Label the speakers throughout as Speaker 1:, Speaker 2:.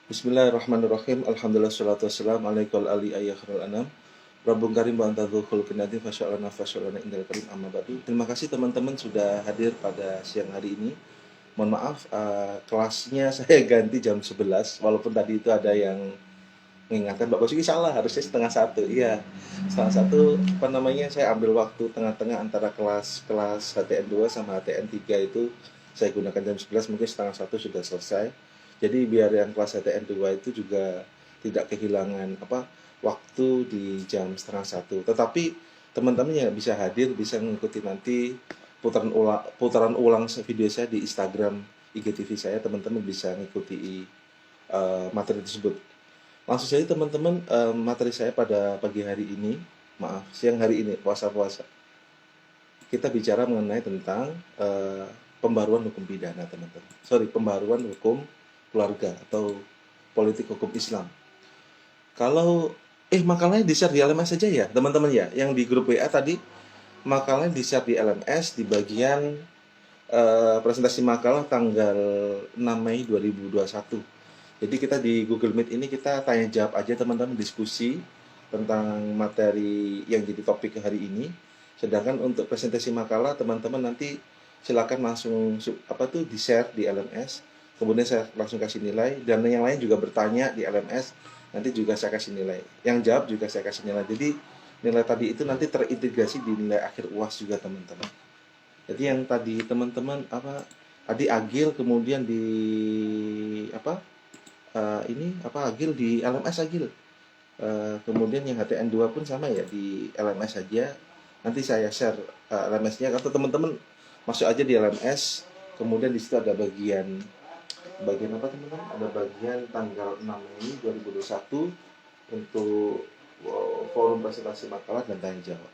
Speaker 1: Bismillahirrahmanirrahim. Alhamdulillah salatu wassalamu alaikum ali ayyakhrul anam. Rabbung karim wa anta dzul khuluqin adzim fasya'alana indal karim amma ba'du. Terima kasih teman-teman sudah hadir pada siang hari ini. Mohon maaf, kelasnya saya ganti jam 11, walaupun tadi itu ada yang mengingatkan Mbak Basuki salah, harusnya setengah satu. Iya, setengah satu, apa namanya, saya ambil waktu tengah-tengah antara kelas HTN 2 sama HTN 3 itu saya gunakan jam 11, mungkin setengah satu sudah selesai. Jadi biar yang kelas HTN 2 itu juga tidak kehilangan waktu di jam setengah satu. Tetapi teman-teman yang bisa hadir bisa mengikuti nanti putaran ulang video saya di Instagram IGTV saya. Teman-teman bisa mengikuti materi tersebut. Langsung saja teman-teman, materi saya pada pagi hari ini, siang hari ini, puasa-puasa. Kita bicara mengenai tentang pembaruan hukum pidana, teman-teman. Pembaruan hukum keluarga atau politik hukum Islam. Kalau makalahnya di-share di LMS saja ya, teman-teman ya. Yang di grup WA tadi makalahnya di-share di LMS di bagian presentasi makalah tanggal 6 Mei 2021. Jadi kita di Google Meet ini kita tanya jawab aja teman-teman, diskusi tentang materi yang jadi topik hari ini. Sedangkan untuk presentasi makalah teman-teman nanti silakan langsung di-share di LMS. Kemudian saya langsung kasih nilai, dan yang lain juga bertanya di LMS, nanti juga saya kasih nilai. Yang jawab juga saya kasih nilai. Jadi nilai tadi itu nanti terintegrasi di nilai akhir UAS juga teman-teman. Jadi yang tadi teman-teman tadi Agil, kemudian di Agil di LMS Agil. Kemudian yang HTN 2 pun sama ya, di LMS saja. Nanti saya share LMS-nya, atau teman-teman masuk aja di LMS. Kemudian di situ ada bagian apa teman-teman? Ada bagian tanggal 6 Mei 2021 untuk forum presentasi makalah dan tanya jawab.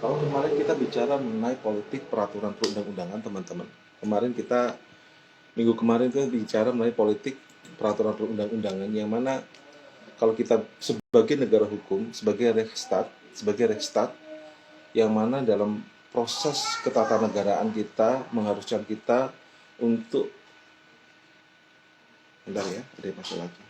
Speaker 1: Kalau kemarin kita bicara mengenai politik peraturan perundang-undangan, teman-teman. Minggu kemarin kita bicara mengenai politik peraturan perundang-undangan, yang mana kalau kita sebagai negara hukum, sebagai Rechtsstaat, yang mana dalam proses ketatanegaraan kita mengharuskan kita untuk bentar ya, ada yang masuk lagi.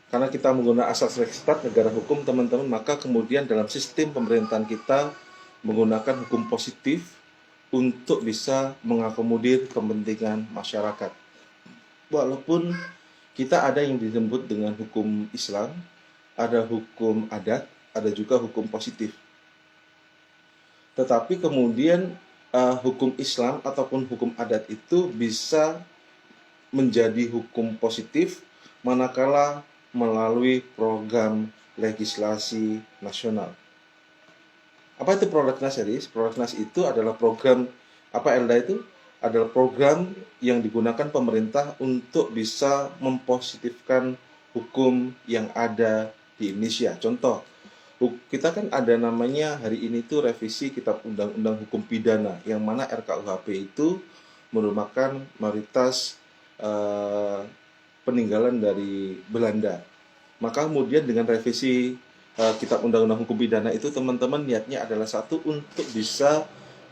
Speaker 1: Karena kita menggunakan asas Rechtsstaat, negara hukum, teman-teman, maka kemudian dalam sistem pemerintahan kita menggunakan hukum positif untuk bisa mengakomodir kepentingan masyarakat. Walaupun kita ada yang disebut dengan hukum Islam, ada hukum adat, ada juga hukum positif. Tetapi kemudian hukum Islam ataupun hukum adat itu bisa menjadi hukum positif manakala melalui program legislasi nasional. Apa itu prolegnas? Prolegnas itu adalah program, Elda, itu adalah program yang digunakan pemerintah untuk bisa mempositifkan hukum yang ada di Indonesia. Contoh, kita kan ada namanya hari ini tuh revisi Kitab Undang-Undang Hukum Pidana, yang mana RKUHP itu merupakan mayoritas peninggalan dari Belanda. Maka kemudian dengan revisi Kitab Undang-Undang Hukum Pidana itu, teman-teman, niatnya adalah satu, untuk bisa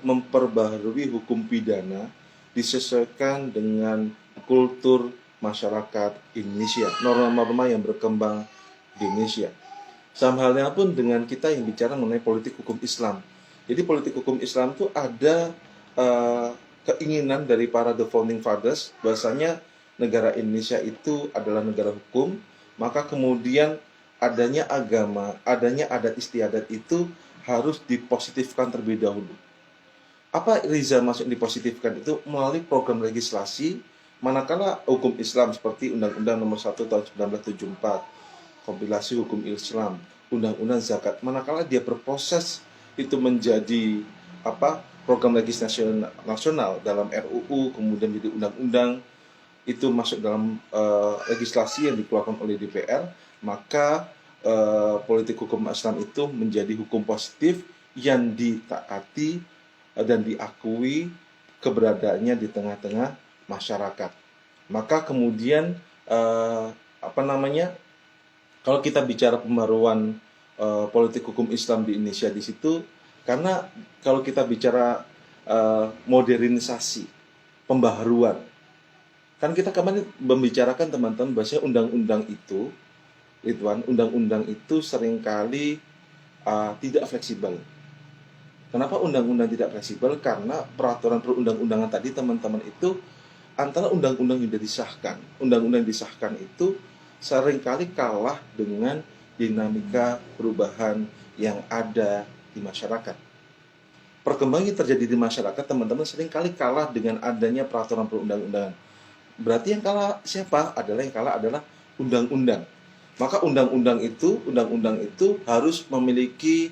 Speaker 1: memperbaharui hukum pidana disesuaikan dengan kultur masyarakat Indonesia, norma-norma yang berkembang di Indonesia. Sama halnya pun dengan kita yang bicara mengenai politik hukum Islam. Jadi politik hukum Islam itu ada keinginan dari para the founding fathers bahwasanya negara Indonesia itu adalah negara hukum, maka kemudian adanya agama, adanya adat istiadat itu harus dipositifkan terlebih dahulu. Apa Riza maksud dipositifkan itu? Melalui program legislasi, manakala hukum Islam seperti Undang-Undang Nomor 1 Tahun 1974, kompilasi hukum Islam, Undang-Undang Zakat, manakala dia berproses itu menjadi program legislasi nasional dalam RUU, kemudian menjadi undang-undang, itu masuk dalam legislasi yang dikeluarkan oleh DPR, maka politik hukum Islam itu menjadi hukum positif yang ditaati dan diakui keberadaannya di tengah-tengah masyarakat. Maka kemudian kalau kita bicara pembaruan politik hukum Islam di Indonesia di situ, karena kalau kita bicara modernisasi, pembaharuan. Kan kita kemarin membicarakan teman-teman bahwasanya undang-undang itu, Ridwan, undang-undang itu seringkali tidak fleksibel. Kenapa undang-undang tidak fleksibel? Karena peraturan perundang-undangan tadi teman-teman itu antara undang-undang yang sudah disahkan, undang-undang yang disahkan itu seringkali kalah dengan dinamika perubahan yang ada di masyarakat. Perkembangan yang terjadi di masyarakat teman-teman seringkali kalah dengan adanya peraturan perundang-undangan. Berarti yang kalah siapa? Yang kalah adalah undang-undang. Maka undang-undang itu harus memiliki,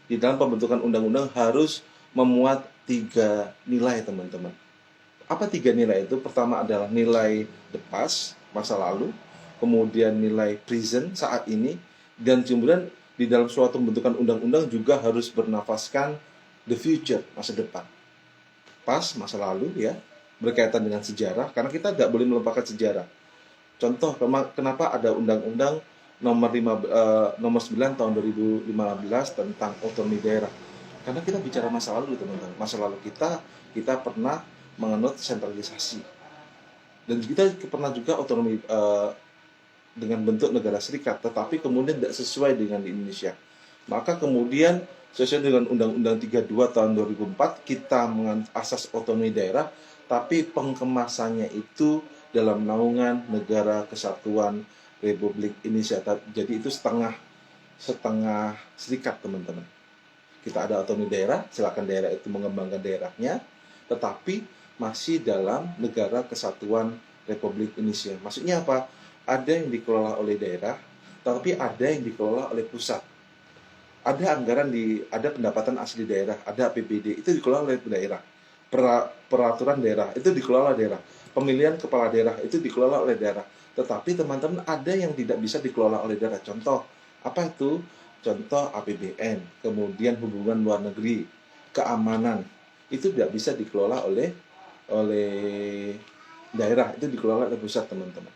Speaker 1: di dalam pembentukan undang-undang harus memuat 3 nilai teman-teman. Apa 3 nilai itu? Pertama adalah nilai the past, masa lalu, kemudian nilai present, saat ini, dan kemudian di dalam suatu pembentukan undang-undang juga harus bernafaskan the future, masa depan. Past, masa lalu ya, berkaitan dengan sejarah, karena kita tidak boleh melupakan sejarah. Contoh, kenapa ada undang-undang nomor 9 tahun 2015 tentang otonomi daerah. Karena kita bicara masa lalu, teman-teman. Masa lalu kita pernah menganut sentralisasi. Dan kita pernah juga otonomi dengan bentuk negara serikat, tetapi kemudian tidak sesuai dengan di Indonesia. Maka kemudian sesuai dengan Undang-Undang 32 tahun 2004 kita mengasas otonomi daerah, tapi pengemasannya itu dalam naungan Negara Kesatuan Republik Indonesia. Jadi itu setengah serikat, teman-teman. Kita ada otonomi daerah, silakan daerah itu mengembangkan daerahnya, tetapi masih dalam Negara Kesatuan Republik Indonesia. Maksudnya apa? Ada yang dikelola oleh daerah, tetapi ada yang dikelola oleh pusat. Ada anggaran ada pendapatan asli daerah, ada APBD, itu dikelola oleh daerah. Peraturan daerah, itu dikelola daerah. Pemilihan kepala daerah, itu dikelola oleh daerah. Tetapi teman-teman ada yang tidak bisa dikelola oleh daerah. Contoh, apa itu? Contoh APBN, kemudian hubungan luar negeri, keamanan, itu tidak bisa dikelola oleh daerah, itu dikelola oleh pusat, teman-teman.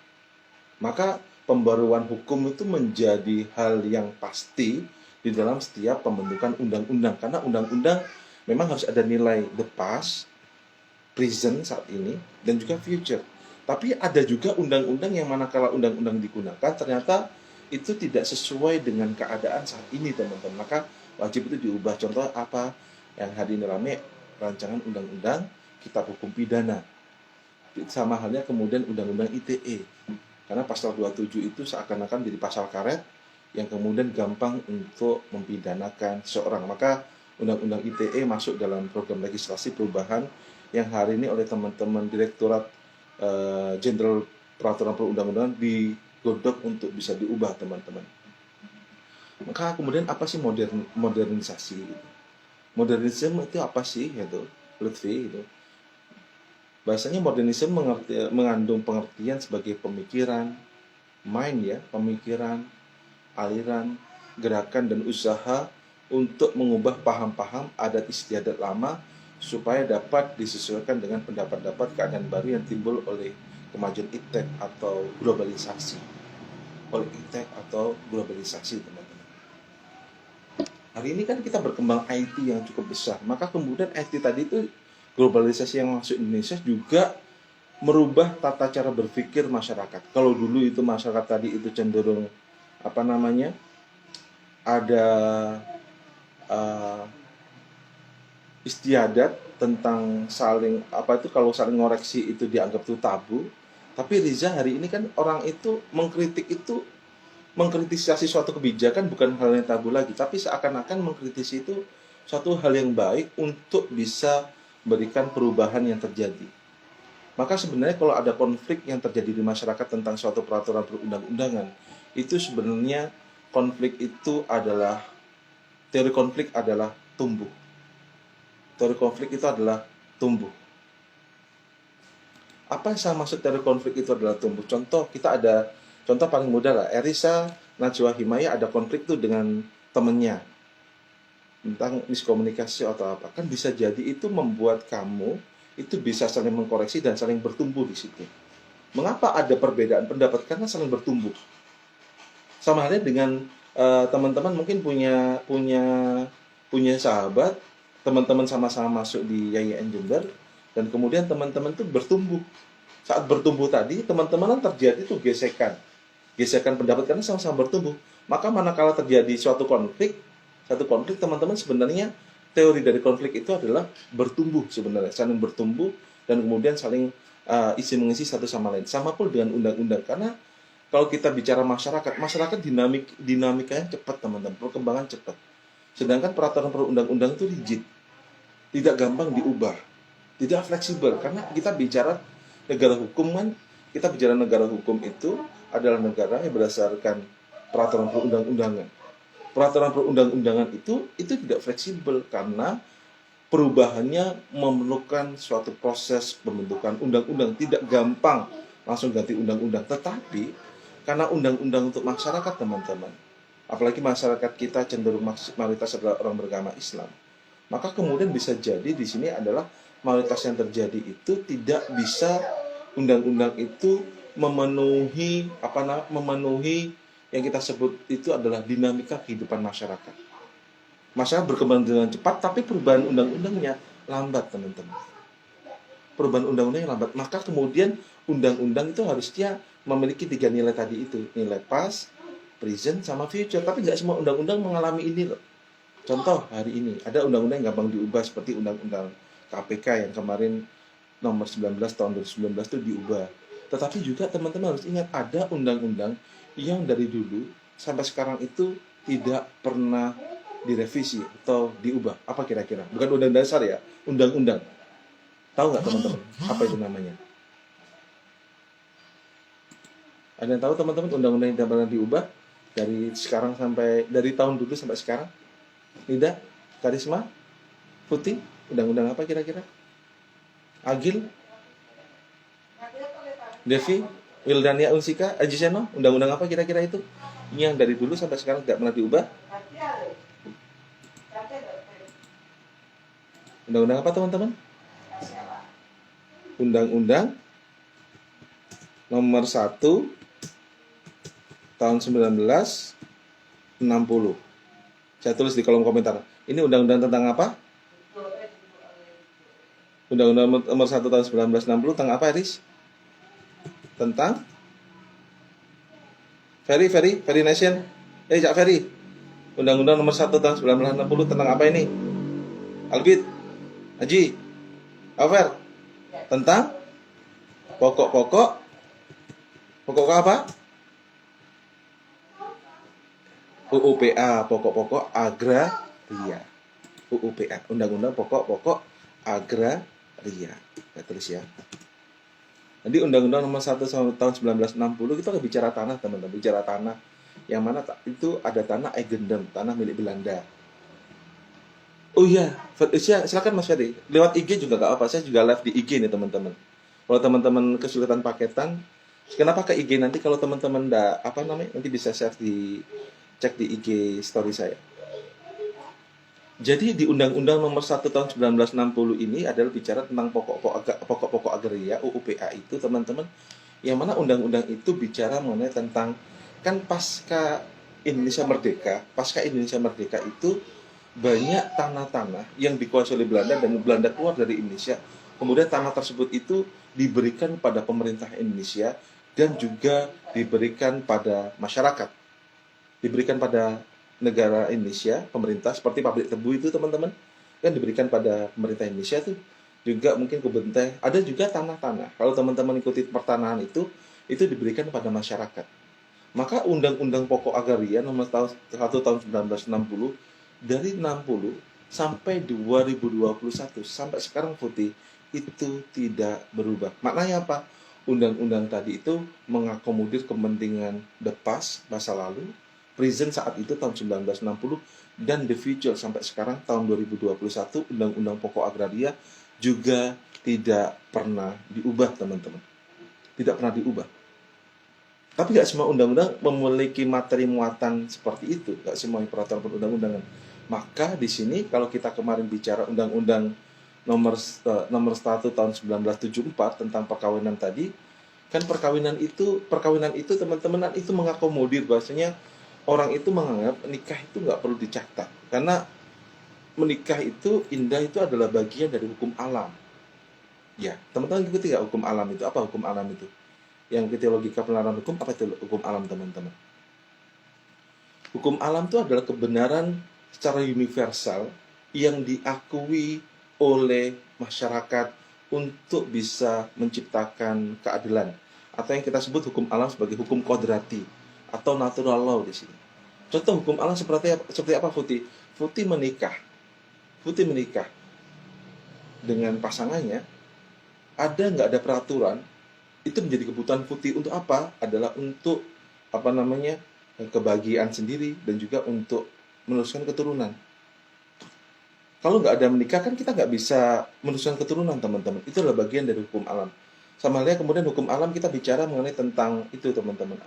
Speaker 1: Maka pembaruan hukum itu menjadi hal yang pasti di dalam setiap pembentukan undang-undang, karena undang-undang memang harus ada nilai the past, present saat ini, dan juga future. Tapi ada juga undang-undang yang manakala undang-undang digunakan ternyata itu tidak sesuai dengan keadaan saat ini, teman-teman. Maka wajib itu diubah. Contoh apa yang hari ini rame, rancangan undang-undang kitab hukum pidana. Sama halnya kemudian undang-undang ITE. Karena pasal 27 itu seakan-akan jadi pasal karet yang kemudian gampang untuk mempidanakan seseorang. Maka undang-undang ITE masuk dalam program legislasi perubahan yang hari ini oleh teman-teman Direktorat Jenderal Peraturan Perundang-undangan digodok untuk bisa diubah, teman-teman. Maka kemudian apa sih modernisasi? Modernisme itu apa sih? Itu Lutfi itu. Bahasanya modernisme mengandung pengertian sebagai pemikiran, pemikiran, aliran, gerakan, dan usaha untuk mengubah paham-paham adat istiadat lama supaya dapat disesuaikan dengan pendapat-pendapat keadaan baru yang timbul oleh kemajuan iptek atau globalisasi. Teman-teman. Hari ini kan kita berkembang IT yang cukup besar, maka kemudian IT tadi itu globalisasi yang masuk Indonesia juga merubah tata cara berpikir masyarakat. Kalau dulu itu masyarakat tadi itu cenderung ada istiadat tentang kalau saling ngoreksi itu dianggap itu tabu. Tapi Riza hari ini kan orang itu mengkritisasi suatu kebijakan bukan hal yang tabu lagi, tapi seakan-akan mengkritisi itu suatu hal yang baik untuk bisa memberikan perubahan yang terjadi. Maka sebenarnya kalau ada konflik yang terjadi di masyarakat tentang suatu peraturan perundang-undangan, itu sebenarnya teori konflik adalah tumbuh. Teori konflik itu adalah tumbuh. Apa yang saya maksud teori konflik itu adalah tumbuh? Contoh paling mudah lah, Erisa Najwa Himaya ada konflik tuh dengan temennya tentang miskomunikasi atau apa, kan bisa jadi itu membuat kamu itu bisa saling mengkoreksi dan saling bertumbuh di situ. Mengapa ada perbedaan pendapat? Karena saling bertumbuh. Sama halnya dengan teman-teman mungkin punya sahabat teman-teman sama-sama masuk di YIN Jember, dan kemudian teman-teman tuh bertumbuh. Saat bertumbuh tadi, teman-teman kan terjadi tuh gesekan pendapat karena sama-sama bertumbuh. Maka manakala terjadi satu konflik teman-teman sebenarnya teori dari konflik itu adalah bertumbuh sebenarnya, saling bertumbuh dan kemudian saling isi mengisi satu sama lain. Sama pun dengan undang-undang, karena kalau kita bicara masyarakat dinamikanya cepat teman-teman, perkembangan cepat. Sedangkan peraturan perundang-undang itu rigid, tidak gampang diubah, tidak fleksibel, karena kita bicara negara hukum kan, kita bicara negara hukum itu adalah negara yang berdasarkan peraturan perundang-undangan. Peraturan perundang-undangan itu tidak fleksibel karena perubahannya memerlukan suatu proses pembentukan undang-undang, tidak gampang langsung ganti undang-undang. Tetapi karena undang-undang untuk masyarakat teman-teman, apalagi masyarakat kita cenderung mayoritas adalah orang beragama Islam, maka kemudian bisa jadi di sini adalah mayoritas yang terjadi itu tidak bisa undang-undang itu memenuhi yang kita sebut itu adalah dinamika kehidupan masyarakat. Masyarakat berkembang dengan cepat, tapi perubahan undang-undangnya lambat, teman-teman. Perubahan undang-undangnya lambat, maka kemudian undang-undang itu harusnya memiliki 3 nilai tadi itu, nilai past, present, sama future. Tapi nggak semua undang-undang mengalami ini loh. Contoh hari ini ada undang-undang yang gampang diubah seperti undang-undang KPK yang kemarin nomor 19 tahun 2019 itu diubah. Tetapi juga teman-teman harus ingat ada undang-undang yang dari dulu sampai sekarang itu tidak pernah direvisi atau diubah. Apa kira-kira? Bukan undang dasar ya, undang-undang. Tahu nggak teman-teman apa itu namanya? Ada yang tahu teman-teman undang-undang yang tidak pernah diubah dari tahun dulu sampai sekarang? Nida, Karisma, Putih, undang-undang apa kira-kira? Agil, Devi, Wildania Unsika, Ajiseno, undang-undang apa kira-kira itu? Ini yang dari dulu sampai sekarang tidak pernah diubah. Undang-undang apa teman-teman? Undang-undang nomor 1 tahun 1960. Saya tulis di kolom komentar. Ini undang-undang tentang apa? Undang-undang nomor 1 tahun 1960 tentang apa, Iris? Tentang Ferry Nation. Cak Ferry. Undang-undang nomor 1 tahun 1960 tentang apa ini? Albit, Haji, Afer. Tentang pokok apa? UUPA, pokok-pokok agraria. UUPA, undang-undang pokok-pokok agraria. Saya tulis ya. Jadi undang-undang nomor 1 tahun 1960 kita bicara tanah, teman-teman, bicara tanah. Yang mana itu ada tanah Eigendom, tanah milik Belanda. Oh iya, silakan Mas Ferry. Lewat IG juga gak apa, saya juga live di IG nih teman-teman. Kalau teman-teman kesulitan paketan, kenapa ke IG nanti kalau teman-teman nanti bisa cek di IG story saya. Jadi di Undang-Undang nomor 1 tahun 1960 ini adalah bicara tentang pokok-pokok agraria, UUPA itu teman-teman, yang mana undang-undang itu bicara mengenai tentang kan pasca Indonesia Merdeka itu banyak tanah-tanah yang dikuasai oleh Belanda dan Belanda keluar dari Indonesia. Kemudian tanah tersebut itu diberikan pada pemerintah Indonesia dan juga diberikan pada masyarakat. Diberikan pada negara Indonesia, pemerintah, seperti pabrik tebu itu teman-teman, kan diberikan pada pemerintah Indonesia tuh. Juga mungkin kebun teh, ada juga tanah-tanah. Kalau teman-teman ikuti pertanahan itu diberikan pada masyarakat. Maka Undang-Undang Pokok Agraria nomor 1 tahun 1960 dari 60 sampai 2021 sampai sekarang Putih itu tidak berubah. Maknanya apa? Undang-undang tadi itu mengakomodir kepentingan the past, masa lalu, present saat itu tahun 1960, dan the future sampai sekarang tahun 2021. Undang-Undang Pokok Agraria juga tidak pernah diubah, teman-teman. Tidak pernah diubah. Tapi nggak semua undang-undang memiliki materi muatan seperti itu. Nggak semua peraturan perundang-undangan. Maka di sini kalau kita kemarin bicara Undang-Undang nomor 1 tahun 1974 tentang perkawinan tadi, kan perkawinan itu teman-teman itu mengakomodir bahwasanya orang itu menganggap nikah itu nggak perlu dicatat, karena menikah itu indah itu adalah bagian dari hukum alam. Ya, teman-teman ikuti nggak hukum alam itu? Apa hukum alam itu? Yang ikuti logika penerapan hukum, apa itu hukum alam, teman-teman? Hukum alam itu adalah kebenaran secara universal yang diakui oleh masyarakat untuk bisa menciptakan keadilan, atau yang kita sebut hukum alam sebagai hukum kodrati atau natural law di sini. Contoh hukum alam seperti apa, Futi? Futi menikah dengan pasangannya, ada nggak ada peraturan, itu menjadi kebutuhan Futi untuk apa? Adalah untuk kebahagiaan sendiri dan juga untuk meneruskan keturunan. Kalau nggak ada menikah kan kita nggak bisa meneruskan keturunan, teman-teman. Itu adalah bagian dari hukum alam. Sama halnya kemudian hukum alam kita bicara mengenai tentang itu, teman-teman.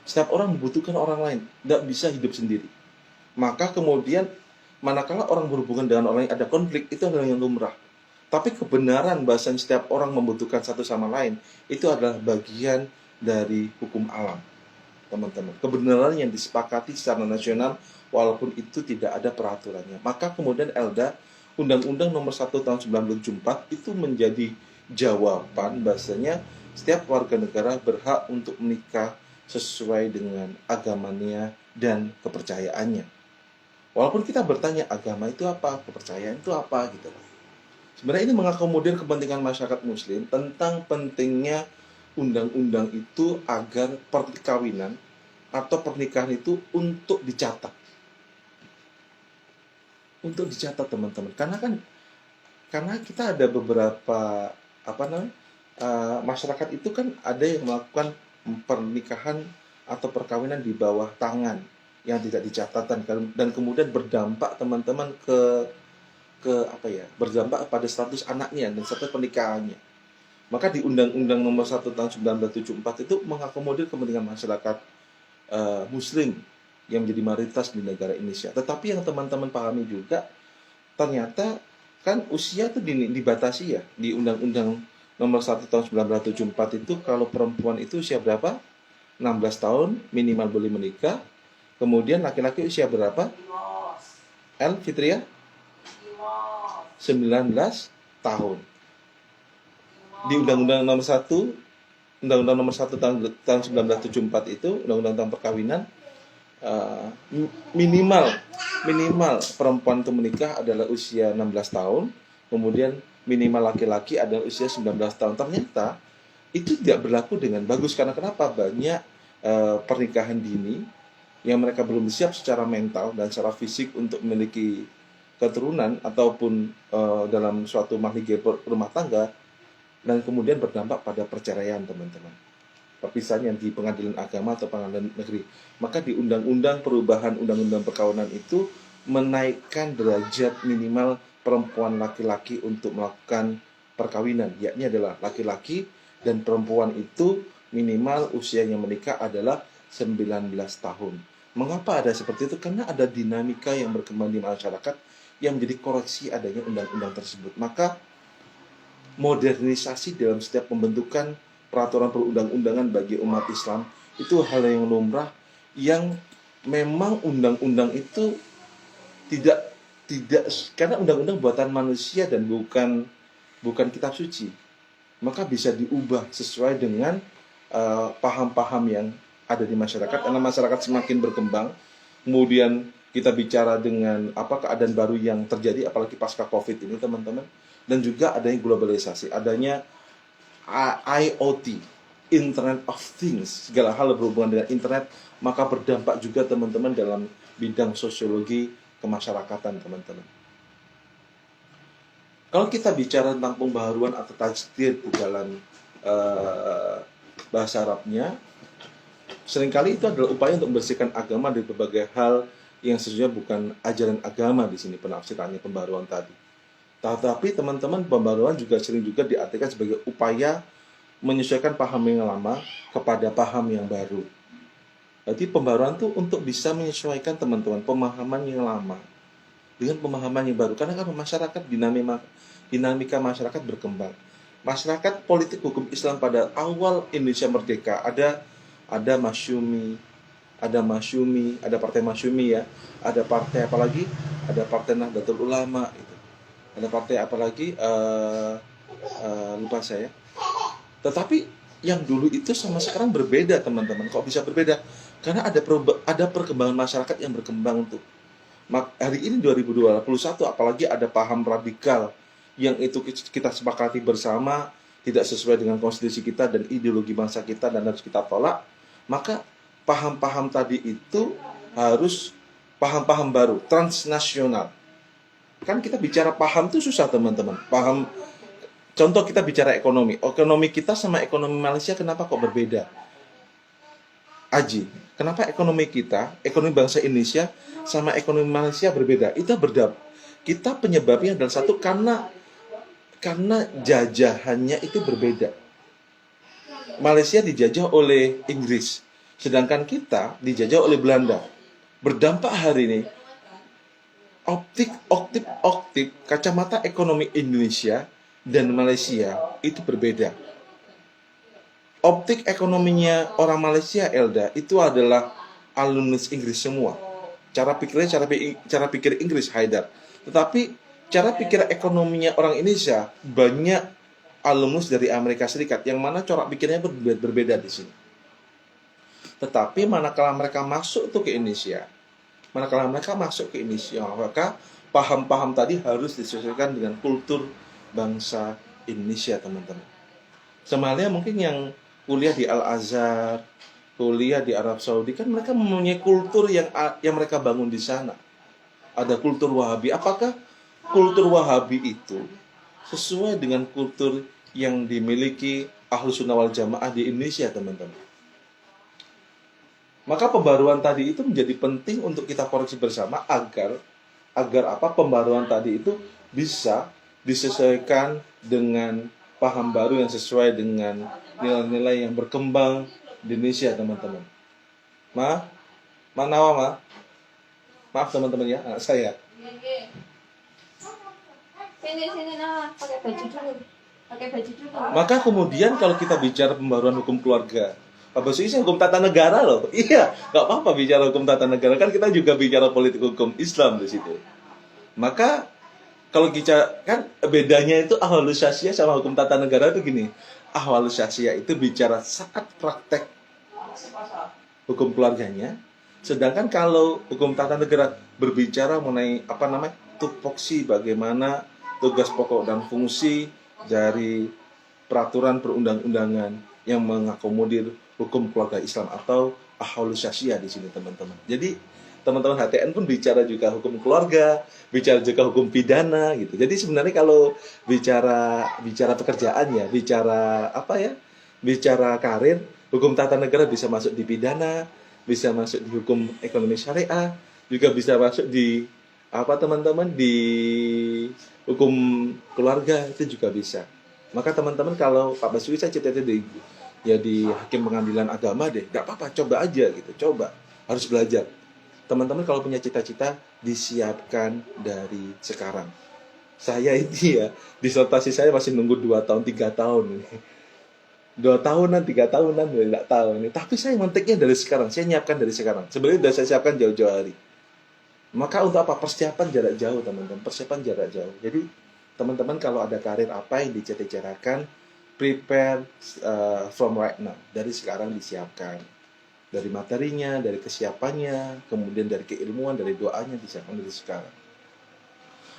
Speaker 1: Setiap orang membutuhkan orang lain, nggak bisa hidup sendiri. Maka kemudian manakala orang berhubungan dengan orang lain ada konflik, itu adalah yang lumrah. Tapi kebenaran bahasa setiap orang membutuhkan satu sama lain, itu adalah bagian dari hukum alam, teman-teman. Kebenaran yang disepakati secara nasional walaupun itu tidak ada peraturannya. Maka kemudian Undang-Undang Nomor 1 Tahun 1974 itu menjadi jawaban bahasanya setiap warga negara berhak untuk menikah sesuai dengan agamanya dan kepercayaannya. Walaupun kita bertanya agama itu apa, kepercayaan itu apa gitu. Sebenarnya ini mengakomodir kepentingan masyarakat muslim tentang pentingnya undang-undang itu agar perkawinan atau pernikahan itu untuk dicatat. Untuk dicatat, teman-teman. Karena kita ada beberapa masyarakat itu kan ada yang melakukan pernikahan atau perkawinan di bawah tangan yang tidak dicatatkan dan kemudian berdampak, teman-teman, berdampak pada status anaknya dan status pernikahannya. Maka di Undang-Undang Nomor 1 Tahun 1974 itu mengakomodir kepentingan masyarakat Muslim yang menjadi mayoritas di negara Indonesia. Tetapi yang teman-teman pahami juga, ternyata kan usia itu dibatasi ya. Di Undang-Undang Nomor 1 Tahun 1974 itu kalau perempuan itu usia berapa? 16 tahun minimal boleh menikah. Kemudian laki-laki usia berapa? Fitria? 19 tahun. Di Undang-Undang Nomor 1 tahun 1974 itu, Undang-Undang tentang perkawinan, minimal perempuan itu menikah adalah usia 16 tahun, kemudian minimal laki-laki adalah usia 19 tahun. Ternyata itu tidak berlaku dengan bagus. Karena kenapa? Banyak pernikahan dini yang mereka belum siap secara mental dan secara fisik untuk memiliki keturunan ataupun dalam suatu mahligai rumah tangga, dan kemudian berdampak pada perceraian, teman-teman. Perpisahan yang di pengadilan agama atau pengadilan negeri. Maka di perubahan undang-undang perkawinan itu menaikkan derajat minimal perempuan laki-laki untuk melakukan perkawinan, yakni adalah laki-laki dan perempuan itu minimal usianya menikah adalah 19 tahun. Mengapa ada seperti itu? Karena ada dinamika yang berkembang di masyarakat yang menjadi koreksi adanya undang-undang tersebut. Maka modernisasi dalam setiap pembentukan peraturan perundang-undangan bagi umat Islam itu hal yang lumrah, yang memang undang-undang itu tidak karena undang-undang buatan manusia dan bukan kitab suci, maka bisa diubah sesuai dengan paham-paham yang ada di masyarakat. Karena masyarakat semakin berkembang, kemudian kita bicara dengan keadaan baru yang terjadi apalagi pasca Covid ini, teman-teman, dan juga adanya globalisasi, adanya IoT, Internet of Things, segala hal berhubungan dengan internet, maka berdampak juga, teman-teman, dalam bidang sosiologi kemasyarakatan, teman-teman. Kalau kita bicara tentang pembaharuan atau tajdid di dalam bahasa Arabnya, seringkali itu adalah upaya untuk membersihkan agama dari berbagai hal yang sesungguhnya bukan ajaran agama di sini penafsirannya pembaharuan tadi. Tetapi, teman-teman, pembaharuan juga sering juga diartikan sebagai upaya menyesuaikan paham yang lama kepada paham yang baru. Jadi pembaharuan itu untuk bisa menyesuaikan, teman-teman, pemahaman yang lama dengan pemahaman yang baru. Karena kan masyarakat, dinamika masyarakat berkembang. Masyarakat politik hukum Islam pada awal Indonesia merdeka ada Masyumi, ada Partai Masyumi ya, ada partai apalagi, ada Partai Nahdlatul Ulama itu, ada partai apa lagi, lupa saya. Tetapi yang dulu itu sama sekarang berbeda, teman-teman. Kok bisa berbeda? Karena ada perkembangan masyarakat yang berkembang tuh. Hari ini 2021, apalagi ada paham radikal yang itu kita sepakati bersama tidak sesuai dengan konstitusi kita dan ideologi bangsa kita dan harus kita tolak. Maka paham-paham tadi itu harus paham-paham baru, transnasional. Kan kita bicara paham itu susah, teman-teman. Paham. Contoh kita bicara ekonomi. Ekonomi kita sama ekonomi Malaysia kenapa kok berbeda? Aji, kenapa ekonomi kita, ekonomi bangsa Indonesia sama ekonomi Malaysia berbeda? Kita penyebabnya adalah satu, karena jajahannya itu berbeda. Malaysia dijajah oleh Inggris, sedangkan kita dijajah oleh Belanda. Berdampak hari ini, optik kacamata ekonomi Indonesia dan Malaysia itu berbeda. Optik ekonominya orang Malaysia, Elda, itu adalah alumnus Inggris semua. Cara pikir Inggris, Haidar. Tetapi cara pikir ekonominya orang Indonesia banyak alumnus dari Amerika Serikat, yang mana corak pikirnya berbeda di sini. Tetapi manakala mereka masuk ke Indonesia, maka paham-paham tadi harus disesuaikan dengan kultur bangsa Indonesia, teman-teman. Semalnya mungkin yang kuliah di Al-Azhar, kuliah di Arab Saudi, kan mereka mempunyai kultur yang mereka bangun di sana. Ada kultur Wahabi. Apakah kultur Wahabi itu sesuai dengan kultur yang dimiliki Ahlus Sunnah wal Jamaah di Indonesia, teman-teman? Maka pembaruan tadi itu menjadi penting untuk kita koreksi bersama agar pembaruan tadi itu bisa disesuaikan dengan paham baru yang sesuai dengan nilai-nilai yang berkembang di Indonesia, teman-teman. Maaf teman-teman ya, anak saya. Sini pakai baju dulu. Maka kemudian kalau kita bicara pembaruan hukum keluarga, Pak Basuki hukum tata negara loh. Iya, nggak apa-apa bicara hukum tata negara, kan kita juga bicara politik hukum Islam di situ. Maka kalau kita kan bedanya itu ahwalus syariah sama hukum tata negara itu gini. Ahwalus syariah itu bicara saat praktek hukum keluarganya, sedangkan kalau hukum tata negara berbicara mengenai tupoksi, bagaimana tugas pokok dan fungsi dari peraturan perundang-undangan yang mengakomodir hukum keluarga Islam atau ahwalus syariah di sini, teman-teman. Jadi teman-teman HTN pun bicara juga hukum keluarga, bicara juga hukum pidana gitu. Jadi sebenarnya kalau bicara pekerjaan ya, bicara karir, hukum tata negara bisa masuk di pidana, bisa masuk di hukum ekonomi syariah, juga bisa masuk di teman-teman di hukum keluarga, itu juga bisa. Maka teman-teman kalau Pak Basuki saya cita di hakim pengadilan agama deh, nggak apa-apa, coba aja gitu, coba, harus belajar. Teman-teman kalau punya cita-cita, disiapkan dari sekarang. Saya ini ya, disertasi saya masih nunggu 2 tahun, 3 tahun ini. 2 tahunan, 3 tahunan, tidak tahu ini. Tapi saya manteknya dari sekarang, saya nyiapkan dari sekarang. Sebenarnya sudah saya siapkan jauh-jauh hari. Maka untuk apa? Persiapan jarak jauh, teman-teman. Persiapan jarak jauh. Jadi, teman-teman kalau ada karir apa yang dicita-citakan, prepare from right now. Dari sekarang disiapkan. Dari materinya, dari kesiapannya, kemudian dari keilmuan, dari doanya disiapkan dari sekarang.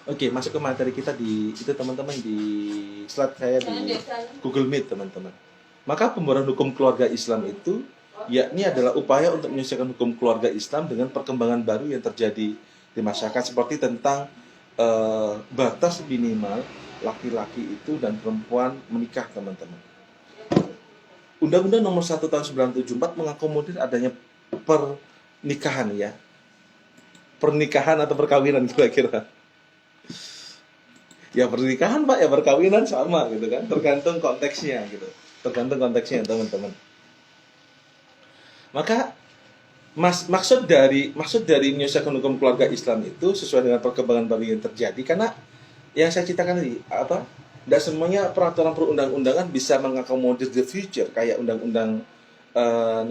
Speaker 1: Oke, masuk ke materi kita itu teman-teman di slide saya di Google Meet, teman-teman. Maka pembaruan hukum keluarga Islam itu yakni adalah upaya untuk menyelesaikan hukum keluarga Islam dengan perkembangan baru yang terjadi di masyarakat, seperti tentang batas minimal laki-laki itu dan perempuan menikah, teman-teman. Undang-Undang Nomor 1 Tahun 1974 mengakomodir adanya pernikahan ya. Pernikahan atau perkawinan kira-kira. Ya pernikahan Pak, ya perkawinan sama gitu kan. Tergantung konteksnya gitu. Tergantung konteksnya, teman-teman. Maka maksud dari menyelesaikan hukum keluarga Islam itu sesuai dengan perkembangan baru yang terjadi, karena yang saya ceritakan tadi tidak semuanya peraturan perundang-undangan bisa mengakomodir the future, kayak Undang-Undang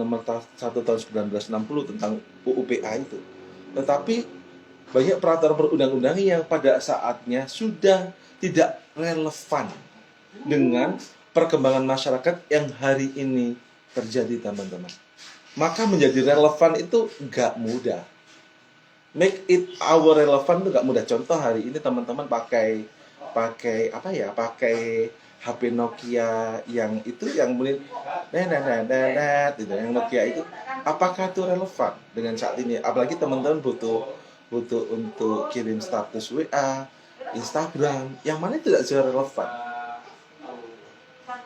Speaker 1: Nomor 1 Tahun 1960 tentang UUPA itu. Tetapi banyak peraturan perundang-undangan yang pada saatnya sudah tidak relevan dengan perkembangan masyarakat yang hari ini terjadi, teman-teman. Maka menjadi relevan itu nggak mudah. Make it our relevant itu nggak mudah. Contoh hari ini teman-teman pakai pakai apa ya? Pakai HP Nokia yang itu yang mulai gitu, yang Nokia itu, apakah itu relevan dengan saat ini? Apalagi teman-teman butuh butuh untuk kirim status WA, Instagram, yang mana tidak secara relevan.